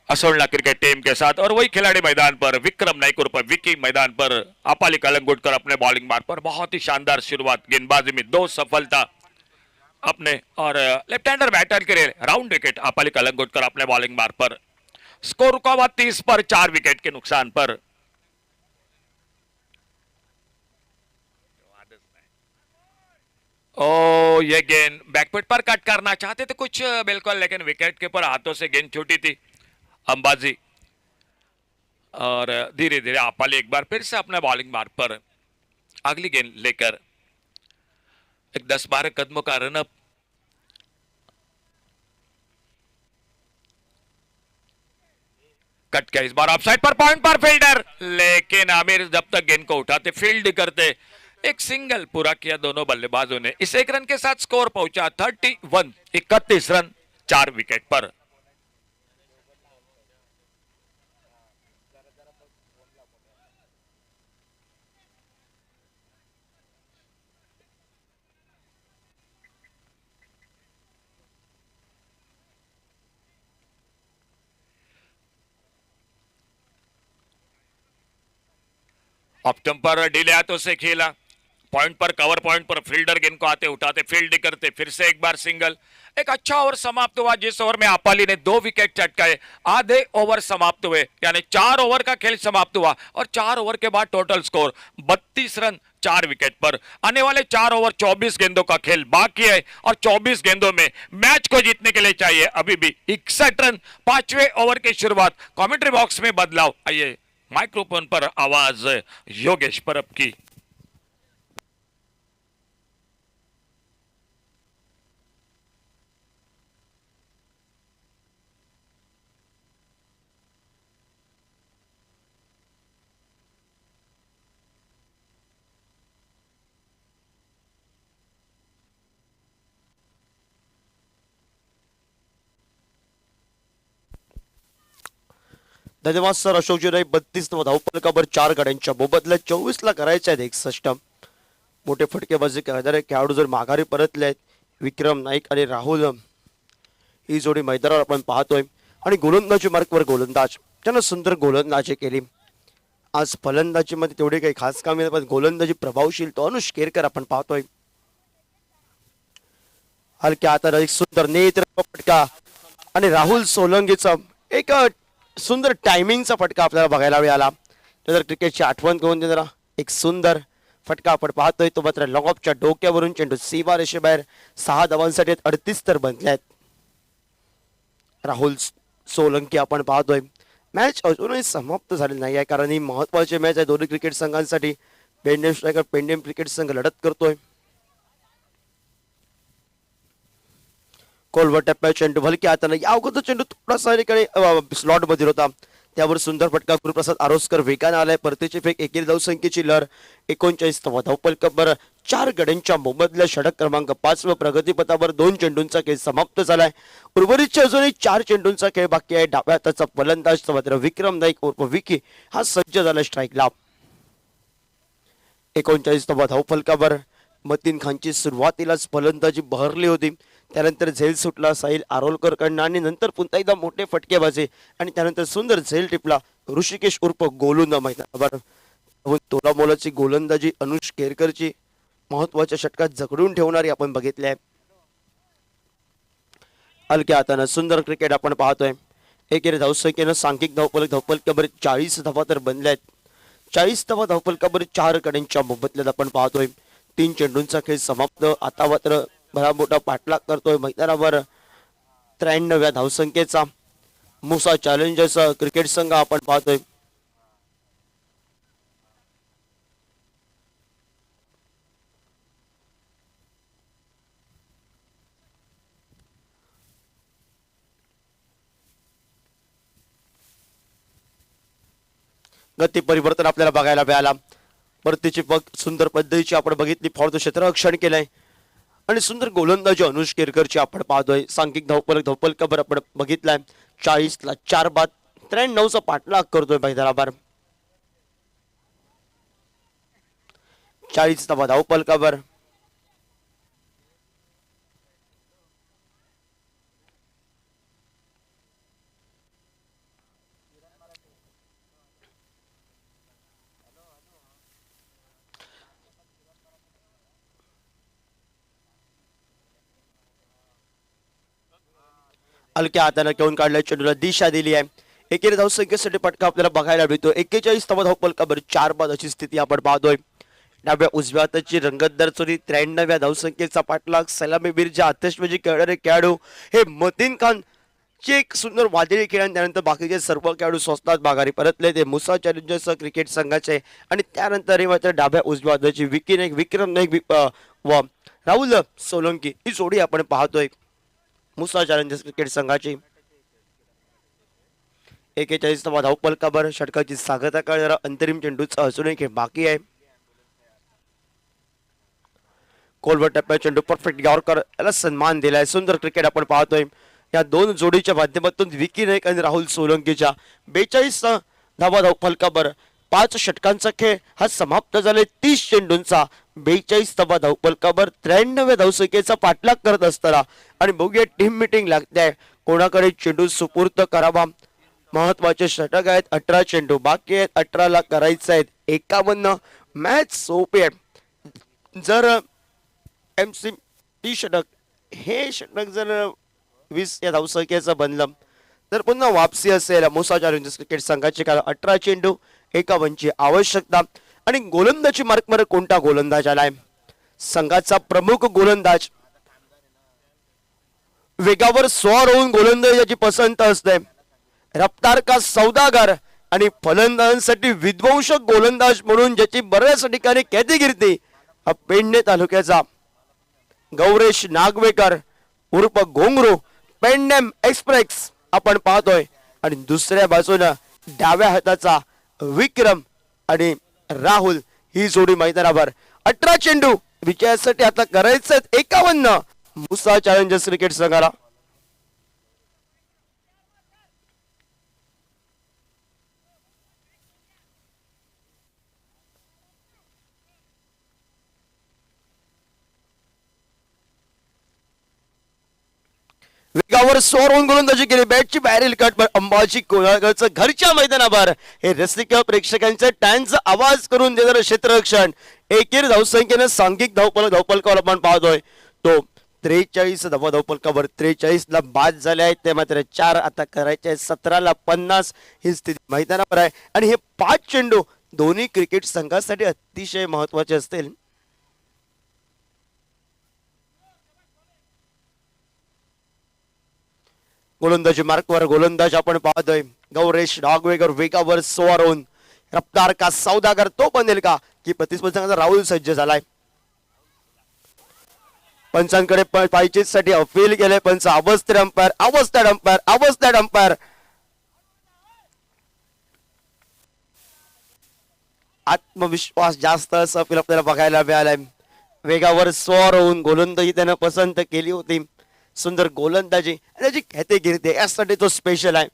असोलना क्रिकेट टीम के साथ और वही खिलाड़ी मैदान पर विक्रम नाइक उर्फ विकी मैदान पर अपाली कलंगुटकर अपने बॉलिंग मार्ग पर बहुत ही शानदार शुरुआत गेंदबाजी में 2 सफलता अपने और लेफ्ट हैंडर बैटर के लिए राउंड विकेट अपाली कलंगुटकर अपने बॉलिंग मार्ग पर स्कोर रुका हुआ 30 पर 4 विकेट के नुकसान पर। ओ ये गेंद बैकफुट पर कट करना चाहते थे कुछ बिल्कुल लेकिन विकेट के ऊपर हाथों से गेंद छूटी थी अंबाजी और धीरे धीरे अपाली एक बार फिर से अपने बॉलिंग मार्ग पर अगली गेंद लेकर एक 10-12 कदमों का रनअप कट किया इस बार ऑफसाइड पर पॉइंट पर फील्डर लेकिन आमिर जब तक गेंद को उठाते फील्ड करते एक सिंगल पूरा किया दोनों बल्लेबाजों ने इस एक रन के साथ स्कोर पहुंचा 31 run 4 wicket per. Of per delay हाथों से खेला पॉइंट पर कवर पॉइंट पर फील्डर गेंद को आते उठाते फील्ड करते फिर से एक बार सिंगल एक अच्छा ओवर समाप्त हुआ जिस ओवर में अपाली ने 2 विकेट चटकाए आधे ओवर समाप्त हुए यानी 4 ओवर का खेल समाप्त हुआ और 4 ओवर के बाद टोटल स्कोर 32 रन 4 विकेट पर। आने वाले 4 ओवर 24 गेंदों का खेल बाकी है और 24 गेंदों में मैच को जीतने के लिए चाहिए अभी भी 61 रन 5वें ओवर की शुरुआत। कमेंट्री बॉक्स में बदलाव आइए माइक्रोफोन पर आवाज योगेश परब की। धन्यवाद सर अशोकजी राय 32 धावफलकावर 4 गाड्यांच्या मोबदल्यात 24 ला करायचे आहेत 61 मोठे फटकेबाजी करणारे खेळाडू जर माघारी परतले आहेत विक्रम नाईक आणि राहुल ही जोडी मैदानावर आपण पाहतोय आणि गोलंदाजी मार्कवर गोलंदाज त्यानं सुंदर गोलंदाजी केली। आज फलंदाजीमध्ये तेवढे काही खास कामे नाही पण गोलंदाजी प्रभावशील तो अनुष केरकर आपण पाहतोय। हलक्या हाताने एक सुंदर नेत्र फटका आणि राहुल सोलंकीचा एक सुंदर टायमिंगचा फटका आपल्याला बघायला मिळाला। तर क्रिकेटची आठवण करून देणारा एक सुंदर फटका आपण पाहतोय तो मात्र लॉंग ऑफच्या डोक्यावरून चेंडू सीमा रेषेबाहेर 6 धावांसाठी 38 तर बनले आहेत। राहुल सोलंकी आपण पाहतोय मॅच अजूनही समाप्त झालेली नाही आहे कारण ही महत्त्वाची मॅच आहे दोन्ही क्रिकेट संघांसाठी। पेंडेम स्ट्रायकर पेंडेम क्रिकेट संघ लढत करतोय। कोलवर टप्प्यात चेंडू हलक्या हाताने या अगोदर चेंडू थोडासा स्लॉट मध्ये होता त्यावर सुंदर फटका गुरुप्रसाद आरोस्कर वेगाने आलाय परतीची फेक एकेरी धावसंख्येची लहर 39 धावफलकावर 4 गड्यांच्या मोबदल्या षटक क्रमांक 5 व प्रगतीपथावर 2 चेंडूंचा खेळ समाप्त झालाय। उर्वरितचे अजूनही 4 चेंडूंचा खेळ बाकी आहे। डाव्या हाताचा फलंदाज मात्र विक्रम नाईक उर्फ विकी हा सज्ज झाला स्ट्राईकला। 39 धावफलकावर मतीन खानची सुरुवातीलाच फलंदाजी बहरली होती त्यानंतर झेल सुटला साहिल आरोलकर कडनं आणि नंतर पुन्हा एकदा मोठे फटकेबाजी आणि त्यानंतर सुंदर झेल टिपला ऋषिकेश उर्फ गोलू न मैदानावर। तोला मोलाची गोलंदाजी अनुष केरकरची महत्वाच्या षटकात जगडून ठेवणारी आपण बघितले आहे। हलक्या हाताने सुंदर क्रिकेट आपण पाहतोय एकेरी धावसंख्येनं सांघिक धावफलकावर 40 धावा तर बनल्या आहेत। 40 धावफलकावर 4 गड्यांच्या मोबदल्यात आपण पाहतोय 3 चेंडूंचा खेळ समाप्त। आता मात्र बरा मोठा पाठलाग करतोय मैदानावर 93व्या धावसंख्येचा मुसा चॅलेंजर्स क्रिकेट संघ आपण पाहतोय। गती परिवर्तन आपल्याला बघायला मिळाला परतीची सुंदर पद्धतीची आपण बघितली फॉर द क्षेत्ररक्षण केलंय आणि सुंदर गोलंदाजी अनुष केरकरची आपण पाहतोय। सांघिक धावफलकावर आपण बघितलाय 40 ला 4 बाद 93चा पाठलाग करतोय मैदानावर। 40 धावफलकावर हलक्या हाताने घेऊन काढलाय, चेंडूला दिशा दिली आहे. एकेरी धावसंख्येसाठी पटका आपल्याला बघायला मिळतो. 41 धावा धावपलकावर 4 बाद अशी स्थिती आपण पाहतोय. डाव्या उजव्या हाताची रंगतदार चोरी 93व्या धावसंख्येचा पाठलाग, सलामीवीरच्या आतिषबाजी खेळणारे खेळाडू हे मतीन खान ची एक सुंदर वादळी खेळ आणि त्यानंतर बाकीचे सर्व खेळाडू स्वस्तात माघारी परतले. ते मुसा चॅलेंजर्स क्रिकेट संघाचे आणि त्यानंतर हे मात्र डाव्या उजव्या हाताची विक्रम नाईक व राहुल सोलंकी ही जोडी आपण पाहतोय मुसा चॅलेंजर्स क्रिकेट संघाची. 41 धावपलकावर षटकाची सांगता करणारा अंतरिम चेंडूचा अजून एक बाकी आहे. कोलवर टप्प्यात चेंडू परफेक्ट यॉर्कर याला सन्मान दिलाय. सुंदर क्रिकेट आपण पाहतोय या दोन जोडीच्या माध्यमातून. विकी नाईक आणि राहुल सोलंकीच्या 42 धावा धावपलकावर 5 षटकांचा खेळ हा समाप्त झालाय. 30 चेंडूंचा 42 धावा धावपलकावर 93व्या धावसंख्येचा पाठलाग करत असताना आणि बघूया टीम मिटिंग लागते कोणाकडे चेंडू सुपूर्त करावा. महत्वाचे षटक आहेत, 18 चेंडू बाकी आहेत, 18 ला करायचे आहेत 51. मॅच सोपी आहे. जर MC षटक हे षटक जर 20 या धावसंख्येचं बनलं तर पुन्हा वापसी असेल मुसा चॅलेंजर्स क्रिकेट संघाची. कारण 18 चेंडू 51ची आवश्यकता. आणि गोलंदाजी मार्कवर कोणता गोलंदाज आलाय? संघाचा प्रमुख गोलंदाज. वेगावर स्वार होऊन गोलंदाजाची पसंत असते. रफ्तार का सौदागर आणि फलंदाजांसाठी विध्वंसक गोलंदाज म्हणून ज्याची बऱ्याच ठिकाणी ख्यातिकीर्ती पेडणे तालुक्याचा गौरेश नागवेकर उर्फ घोंगरू पेडणेम एक्सप्रेस आपण पाहतोय. आणि दुसऱ्या बाजूला डाव्या हाताचा विक्रम आणि राहुल ही जोडी मैदानावर. 18 चेंडू विजयासाठी आता करायचं 51 मुसा चॅलेंजर्स क्रिकेट संघाला. वेगावर स्वार होऊन गोलंदाजी केली. बॅटची बॅरेल कट अंबाजी कोळागरचं घरच्या मैदानावर हे रसिक प्रेक्षकांच्या टॅनचा आवाज करून देणारं क्षेत्ररक्षण. एकेरी धावसंख्येनं सांघिक धावपलकावर आपण पाहतोय तो 43 धावा धावपलकावर 43 ला बाद झाले आहेत. ते मात्र 4 आता करायचे 17 ला 50 ही स्थिती मैदानावर आहे. आणि हे 5 चेंडू दोन्ही क्रिकेट संघासाठी अतिशय महत्वाचे असतील. गोलंदाजी मार्कवर गोलंदाज आपण पाहतोय गौरेश नागवेकर. वेगावर स्वार होऊन रफ्तार का सौदागर तो बनेल का की प्रतिस्पर्धा राहुल सज्ज झालाय. पंचांकडे पायचीसाठी अपील केले. पंच अवस्थेड अंपायर अवस्थेड अंपायर अवस्थेड अंपायर. आत्मविश्वास जास्त असं अपील आपल्याला बघायला मिळालंय. वेगावर स्वार होऊन गोलंदाजी त्यानं पसंत केली होती. सुंदर गोलंदाजी त्याची ख्यातिकीर्ती यासाठी तो स्पेशल आहे.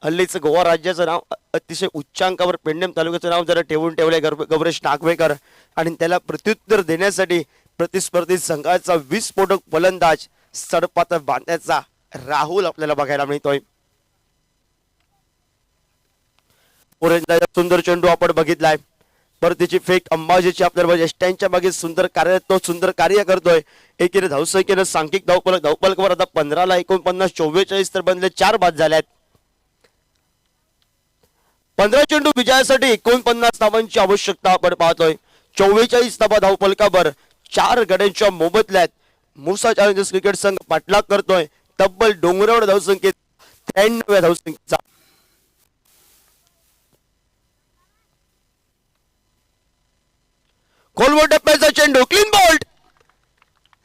हल्लीचं गोवा राज्याचं नाव अतिशय उच्चांकावर पेडणेम तालुक्याचं नाव जरा ठेवलंय गौरेश नागवेकर. आणि त्याला प्रत्युत्तर देण्यासाठी प्रतिस्पर्धी संघाचा विस्फोटक फलंदाज सडपात बांधण्याचा राहुल आपल्याला बघायला मिळतोय. सुंदर चेंडू आपण बघितलाय. परतीची फेक अंबाजीची आपल्याला स्टँडच्या मागे सुंदर कार्य तो सुंदर कार्य करतोय. एकेरी धावसंख्येनं सांघिक धावपलकावर आता 15 ला 49 44 तर बनले 4 बाद झाल्यात. 15 चेंडू विजयासाठी 49 धावांची आवश्यकता आपण पाहतोय. 44 धावा धावपलकावर 4 गड्यांच्या मोबदल्यात मुसा चॅलेंजर्स क्रिकेट संघ पाठलाग करतोय. तब्बल डोंगरावर धावसंख्येत 93व्या धावसंख्येचा. खोलवर टप्प्याचा चेंडू क्लीन बॉल्ड.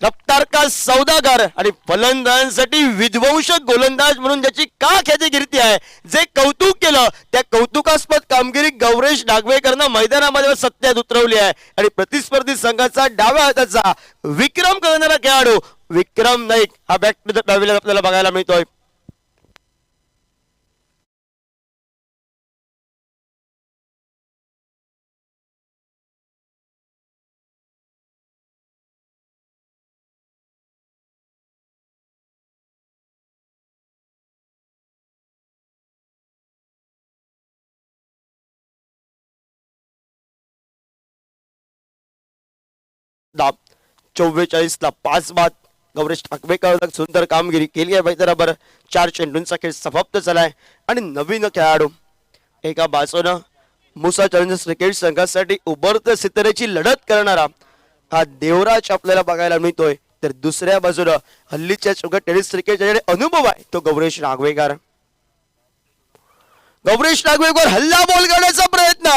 रफ्तार का सौदागर आणि फलंदाजांसाठी विध्वंसक गोलंदाज म्हणून ज्याची का ख्यातिकीर्ती आहे, जे कौतुक केलं त्या कौतुकास्पद कामगिरी गौरेश नागवेकरनं मैदानामध्ये सत्यात उतरवली आहे. आणि प्रतिस्पर्धी संघाचा डाव्या हाताचा विक्रम करणारा खेळाडू विक्रम नाईक हा बॅक टू द पॅव्हिलियन आपल्याला बघायला मिळतोय. दाब 44 ला 5 बाद गौरेश ठाकरेकर सुंदर कामगिरी केली आहे बरोबर. 4 चेंडूंचा खेळ समाप्त झालाय आणि नवीन खेळाडू एका बाजूनं मुसा चॅलेंजर्स क्रिकेट संघासाठी उभरत्या सितारेची लढत करणारा हा देवराज आपल्याला बघायला मिळतोय, तर दुसऱ्या बाजूला हल्लीच्या टेनिस क्रिकेटचा अनुभव आहे तो गौरेश नागवेकर. गौरेश नागवेकर हल्ला बॉल करण्याचा प्रयत्न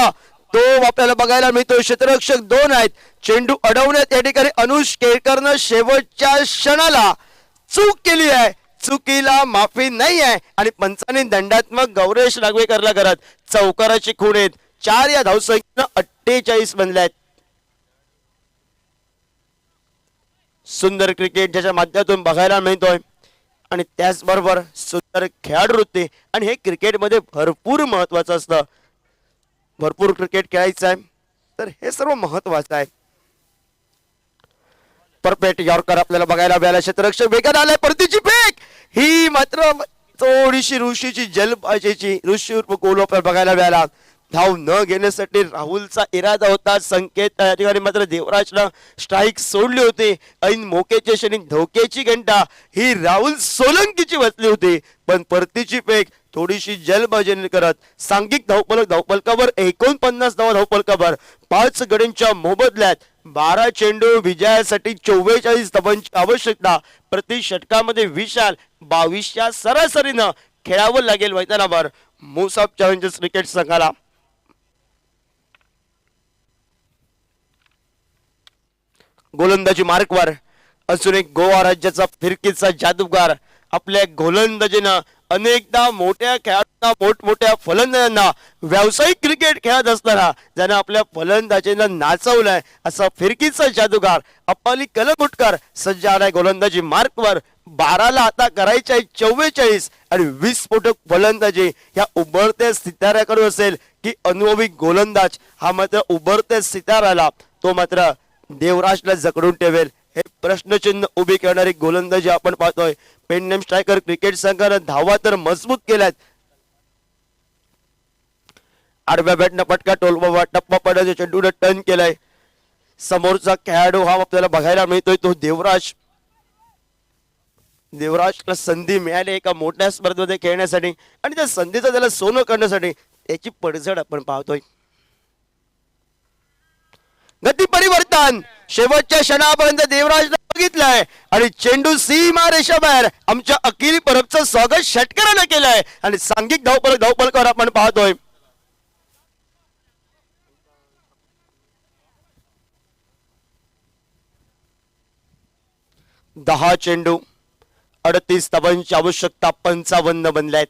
तो आपल्याला बघायला मिळतो. क्षेत्ररक्षक 2 आहेत. चेंडू अडवण्यात या ठिकाणी अनुष केळकरनं शेवटच्या क्षणाला चूक केली आहे. चुकीला माफी नाही आहे आणि पंचांनी दंडात्मक गौरेश नागवेकरला करत चौकाराची खूण आहेत. 4 या धावसंख्येनं 48 बनल्यात. सुंदर क्रिकेट ज्याच्या माध्यमातून बघायला मिळतोय आणि त्याचबरोबर सुंदर खेळाडू होते आणि हे क्रिकेटमध्ये भरपूर महत्वाचं असतं. भरपूर क्रिकेट खेळायचं आहे तर हे सर्व महत्वाचं आहे. परफेक्ट यॉर्कर आपल्याला बघायला मिळाला. क्षेत्ररक्षक वेगात आलाय. परतीची फेक ही मात्र थोडीशी ऋषीची जलबाजीची ऋषी उर्फ गोल आपल्याला बघायला मिळाला. धाव न घेण्यासाठी राहुलचा इरादा होता. संकेत या ठिकाणी मात्र देवराजनं स्ट्राईक सोडली होती. ऐन मोकेच्या क्षणी धोक्याची घंटा ही राहुल सोलंकीची वाजली होती, पण परतीची फेक थोडीशी जलबाजी करत सांघिक धावफलकावर 49 धावा धावफलकावर 5 गड्यांच्या मोबदल्यात 12 चेंडू विजयासाठी 44 धावांची आवश्यकता. प्रति षटकामध्ये विशाल 22च्या सरासरीनं खेळावं लागेल मैदानावर मुसाब चॅलेंजर्स क्रिकेट संघाला. गोलंदाजी मार्कवर अजून एक गोवा राज्याचा फिरकीचा जादूगार आपल्या गोलंदाजीनं अनेकदा मोठ्या खेळाडूंना मोठमोठ्या फलंदाजांना व्यावसायिक क्रिकेट खेळत असताना ज्यानं आपल्या फलंदाजींना नाचवलंय असा फिरकीचा जादूगार अप्पाली कलमुटकर सज्ज आलाय गोलंदाजी मार्कवर. 12ला आता करायचे आहे 44 आणि 20 स्फोटक फलंदाजी या उभरत्या सिताऱ्याकडून असेल की अनुभवी गोलंदाज हा मात्र उभरत्या सिताऱ्याला तो मात्र देवराजला जकडून ठेवेल हे प्रश्नचिन्ह उभी करणारी गोलंदाजी आपण पाहतोय. पेंडनेम स्ट्रायकर क्रिकेट संघानं धावा तर मजबूत केल्यात. आडव्या बॅटनं पटका टोलवा टप्पा पडण्याच्या चेंडूने टर्न केलाय. समोरचा खेळाडू हा आपल्याला बघायला मिळतोय तो देवराज. देवराजला संधी मिळाली एका मोठ्या स्पर्धेमध्ये खेळण्यासाठी आणि त्या संधीचं त्याला सोनं करण्यासाठी त्याची पडझड आपण पाहतोय. गती परिवर्तन शेवटच्या क्षणापर्यंत देवराजला बघितलंय आणि चेंडू सीमा रेषेबाहेर आमच्या अखिल परबचं स्वागत षटकारानं केलंय आणि सांघिक धावफलकावर आपण पाहतोय. दहा चेंडू 38 धावांची आवश्यकता 55 बनल्यात.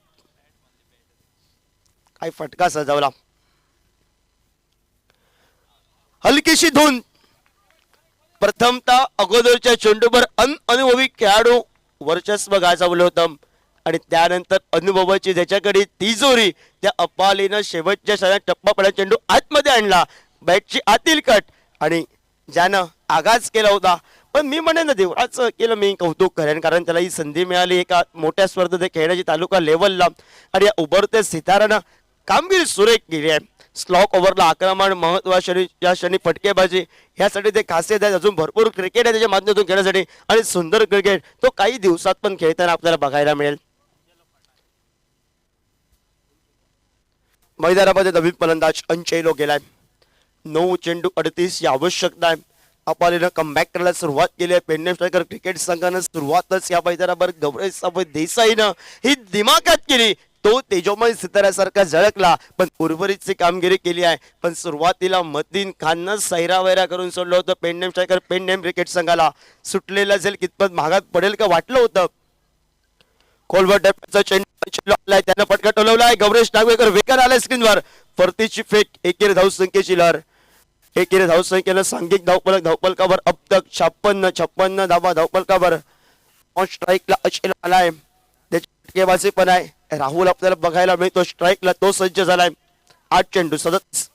काय फटका सजवला. हलकीशी धून प्रथमतः अगोदरच्या चेंडूवर अनुभवी खेळाडू वर्चस्व गाजवलं होतं आणि त्यानंतर अनुभवाची ज्याच्याकडे तिजोरी त्या अपालीनं शेवटच्या क्षणात टप्पा पडा चेंडू आतमध्ये आणला. बॅटची आतील कट आणि ज्यानं आगाज केला होता. पण मी म्हणेन ना देवराजचं केलं मी कौतुक करेन कारण त्याला ही संधी मिळाली एका मोठ्या स्पर्धेत खेळण्याची तालुका लेवलला आणि या उभरत्या सितारानं कामगिरी सुरेख केली आहे. स्लॉक ओव्हरला आक्रमण महत्वाच्या क्षणी फटकेबाजी यासाठी ते खासियत आहे. अजून भरपूर क्रिकेट आहे त्याच्या माध्यमातून खेळण्यासाठी आणि सुंदर क्रिकेट तो काही दिवसात पण खेळताना आपल्याला बघायला मिळेल. मैदानामध्ये नवीन फलंदाज अंचेलो गेलाय. 9 चेंडू 38 या आवश्यकता आहे. अपालीनं कमबॅक करायला सुरुवात केली आहे. पेंडनेम स्ट्रायकर क्रिकेट संघानं सुरुवातच या मैदानावर गौरेश देसाईनं ही दिमाखात केली. तो तेजोमय सिताऱ्यासारखा झळकला पण उर्वरितची कामगिरी केली आहे. पण सुरुवातीला मतीन खाननं सैरावैरा करून सोडलं होतं. पेंडनेम स्ट्रायकर पेंडनेम क्रिकेट संघाला सुटलेला असेल कितपत महागात पडेल का वाटलं होतं. खोलवर टप्प्याचा चेंडू आलाय त्यानं फटका टोलवलाय. गौरेश नागवेकर वेगानं आलाय स्क्रीनवर. परतीची फेक एकेरी धावसंख्येची लहर. एकेरी धावसंख्येनं सांघिक धावफलकावर अब तक 56 धावा धावफलकावर. ऑन स्ट्राईकला अचेल आलाय त्याची फटकेबाजी पण आहे. राहुल आपल्याला बघायला मिळतो स्ट्राईकला तो सज्ज झालाय. 8 चेंडू 37.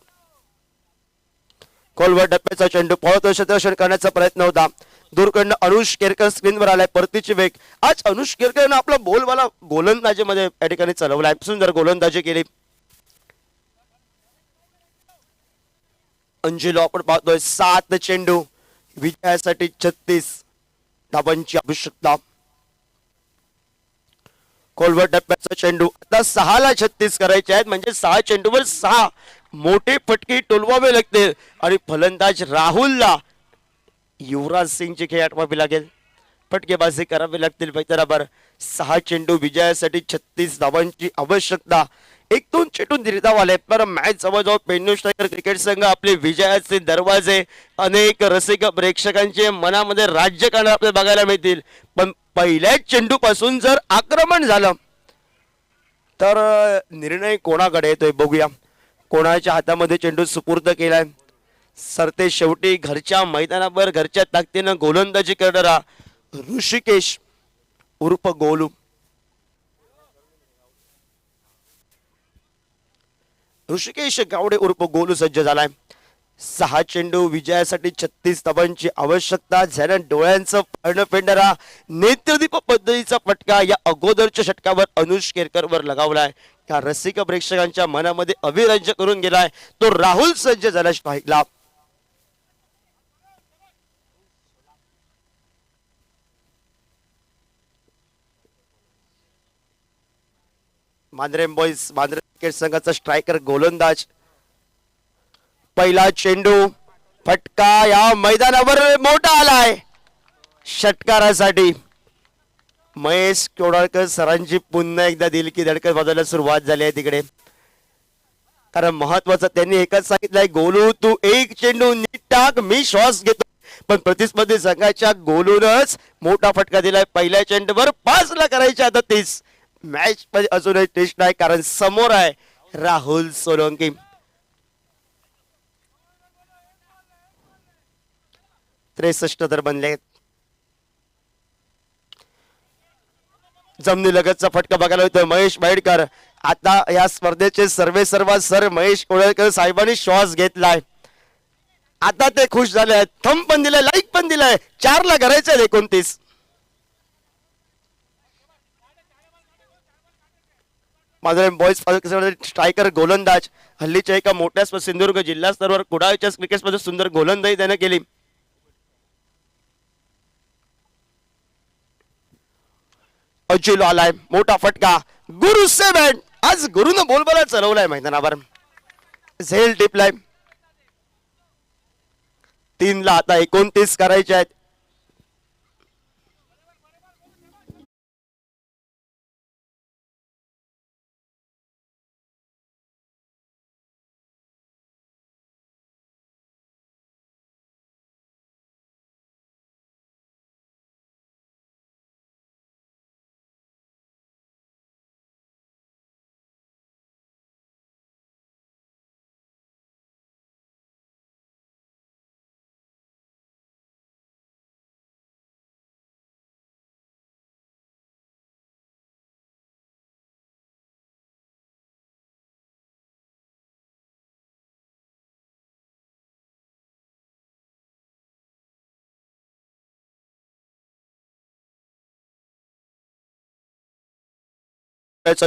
खोलवर टप्प्याचा चेंडू पळत क्षेत्ररक्षण करण्याचा प्रयत्न होता. दूरकडनं अनुष केरकर स्क्रीनवर आलाय. परतीची वेग आज अनुष केरकरनं आपला बोलवाला गोलंदाजीमध्ये या ठिकाणी चालवलाय. सुंदर गोलंदाजी केली. अंजिलो आपण पाहतोय 7 चेंडू विजयासाठी 36 धाबांची आवश्यकता. खोलवर टप्प्याचा चेंडू आता 6 ला 36 करायचे आहेत, म्हणजे 6 चेंडूवर 6 मोठे फटके टोलवावे लागतील आणि फलंदाज राहुलला युवराज सिंगची खेळ आठवावी लागेल. फटकेबाजी करावी लागतील बरोबर. 6 चेंडू विजयासाठी 36 धावांची आवश्यकता. 1-2 चेंडू निर्धाव आले पण मॅच जवळजवळ पेन्नू स्ट्रायकर क्रिकेट संघ आपले विजयाचे दरवाजे अनेक रसिक प्रेक्षकांचे मनामध्ये राज्य करणारे आपल्याला बघायला मिळतील. पण पहिल्याच चेंडू पासून जर आक्रमण झालं तर निर्णय कोणाकडे येतोय बघूया. कोणाच्या हातामध्ये चेंडू सुपूर्द केलाय. सरते शेवटी घरच्या मैदानावर घरच्या ताकदीनं गोलंदाजी करणारा ऋषिकेश उर्फ गोलू. ऋषिकेश गावडे उर्फ गोलू सज्ज झालाय. 6 चेंडू विजयासाठी 36 धावांची आवश्यकता. ज्यानं डोळ्यांचं पारणं फेडणारा नेत्रदीप पद्धतीचा फटका या अगोदरच्या षटकावर अनुष केरकरवर लगावलाय. या रसिक प्रेक्षकांच्या मनामध्ये अभिराज्य करून गेलाय. तो राहुल सज्ज झाला स्ट्राईकला. मांद्रे बॉईज मांद्रे क्रिकेट संघाचा स्ट्रायकर गोलंदाज. पहिला चेंडू फटका या मैदानावर मोठा आलाय षटकारासाठी. महेश कोडाळकर सरांची पुन्हा एकदा दिल की धडकन वाजवायला सुरुवात झाली आहे तिकडे. कारण महत्वाचं त्यांनी एकच सांगितलंय, गोलू तू एक चेंडू नीट टाक, मी श्वास घेतो. पण प्रतिस्पर्धी संघाच्या गोलूनच मोठा फटका दिलाय. पहिल्या चेंडूवर 5 ला करायचे आता 30. मॅच मध्ये अजूनही टेस्ट आहे कारण समोर आहे राहुल सोलंकी. त्रेसष्ट तर बनले. जमनी लगतचा फटका बघायला होतोय महेश बाईडकर. आता या स्पर्धेचे सर्वेसर्वा सर महेश कोळेकर साहेबांनी श्वास घेतलाय. आता ते खुश झाले आहेत. थंब पण दिलाय, लाईक पण दिलाय. 4 ला करायचंय 29. माझे बॉईज स्ट्रायकर गोलंदाज. हल्लीच्या एका मोठ्या सिंधुदुर्ग जिल्हा स्तरावर कुडाळच्या क्रिकेट मध्ये सुंदर गोलंदाजी त्याने केली. अजिल आलाय, मोठा फटका. गुरु 7. आज गुरुनं बोलबाला चालवलाय मैदानावर. झेल टिपलाय. 3 ला आता 29 करायचे आहेत.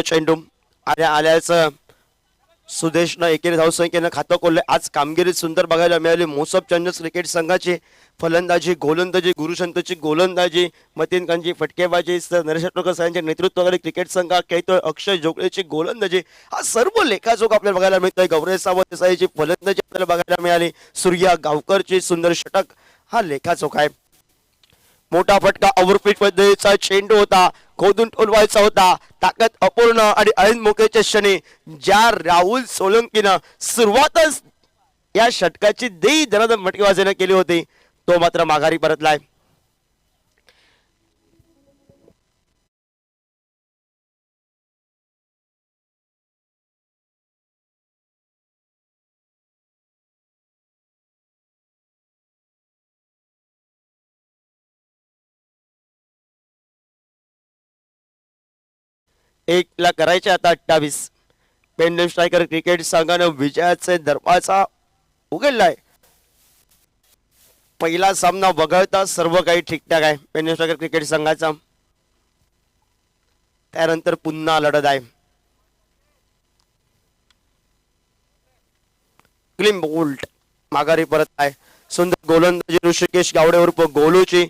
चेंडू आल्याचं सुदेशनं एकेरी धावसंख्येनं खातं खोलले. आज कामगिरी सुंदर बघायला मिळाली. मोसब चंदस क्रिकेट संघाची फलंदाजी, गोलंदाजी, गुरुशंतची गोलंदाजी, मतीन खानची फटकेबाजी, नरेश अटोकर सरांच्या नेतृत्वाखाली क्रिकेट संघ खेळतोय. अक्षय जोगळेची गोलंदाजी, हा सर्व लेखाजोग आपल्याला बघायला मिळतोय. गौरव सावंत देसाईची फलंदाजी आपल्याला बघायला मिळाली. सूर्या गावकरची सुंदर षटक, हा लेखाजोग आहे. मोठा फटका ओव्हरपिच पद्धतीचा चेंडू होता, खोदून टोलवायचा होता. ताकद अपूर्ण आणि ऐन मोकळ्याच्या क्षणी ज्या राहुल सोलंकीनं सुरुवातच या षटकाची देई दनादन फटकेबाजीने केली होती, तो मात्र माघारी परतलाय. एक ला करायचे आता 28. पेंडल स्ट्रायकर क्रिकेट संघानं विजयाचे दरवाजा उघडलाय. पहिला सामना वगळता सर्व काही ठीकठाक आहे पेंडल स्ट्रायकर क्रिकेट संघाचा. त्यानंतर पुन्हा लढत आहे. क्लीन बोल्ट माघारी परत आहे. सुंदर गोलंदाजी ऋषिकेश गावडे उर्फ गोलूची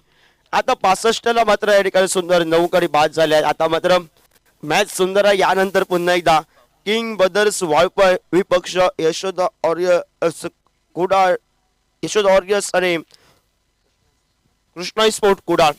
आता 65ला मात्र या ठिकाणी सुंदर 9 गडी बाद झाले आहेत. आता मात्र मॅच सुंदर आहे. यानंतर पुन्हा एकदा किंग ब्रदर्स वाळपळ विपक्ष यशोदा ऑरियस कुडाळ, यशोदा ऑरियस आणि कृष्णा स्पोर्ट कुडाळ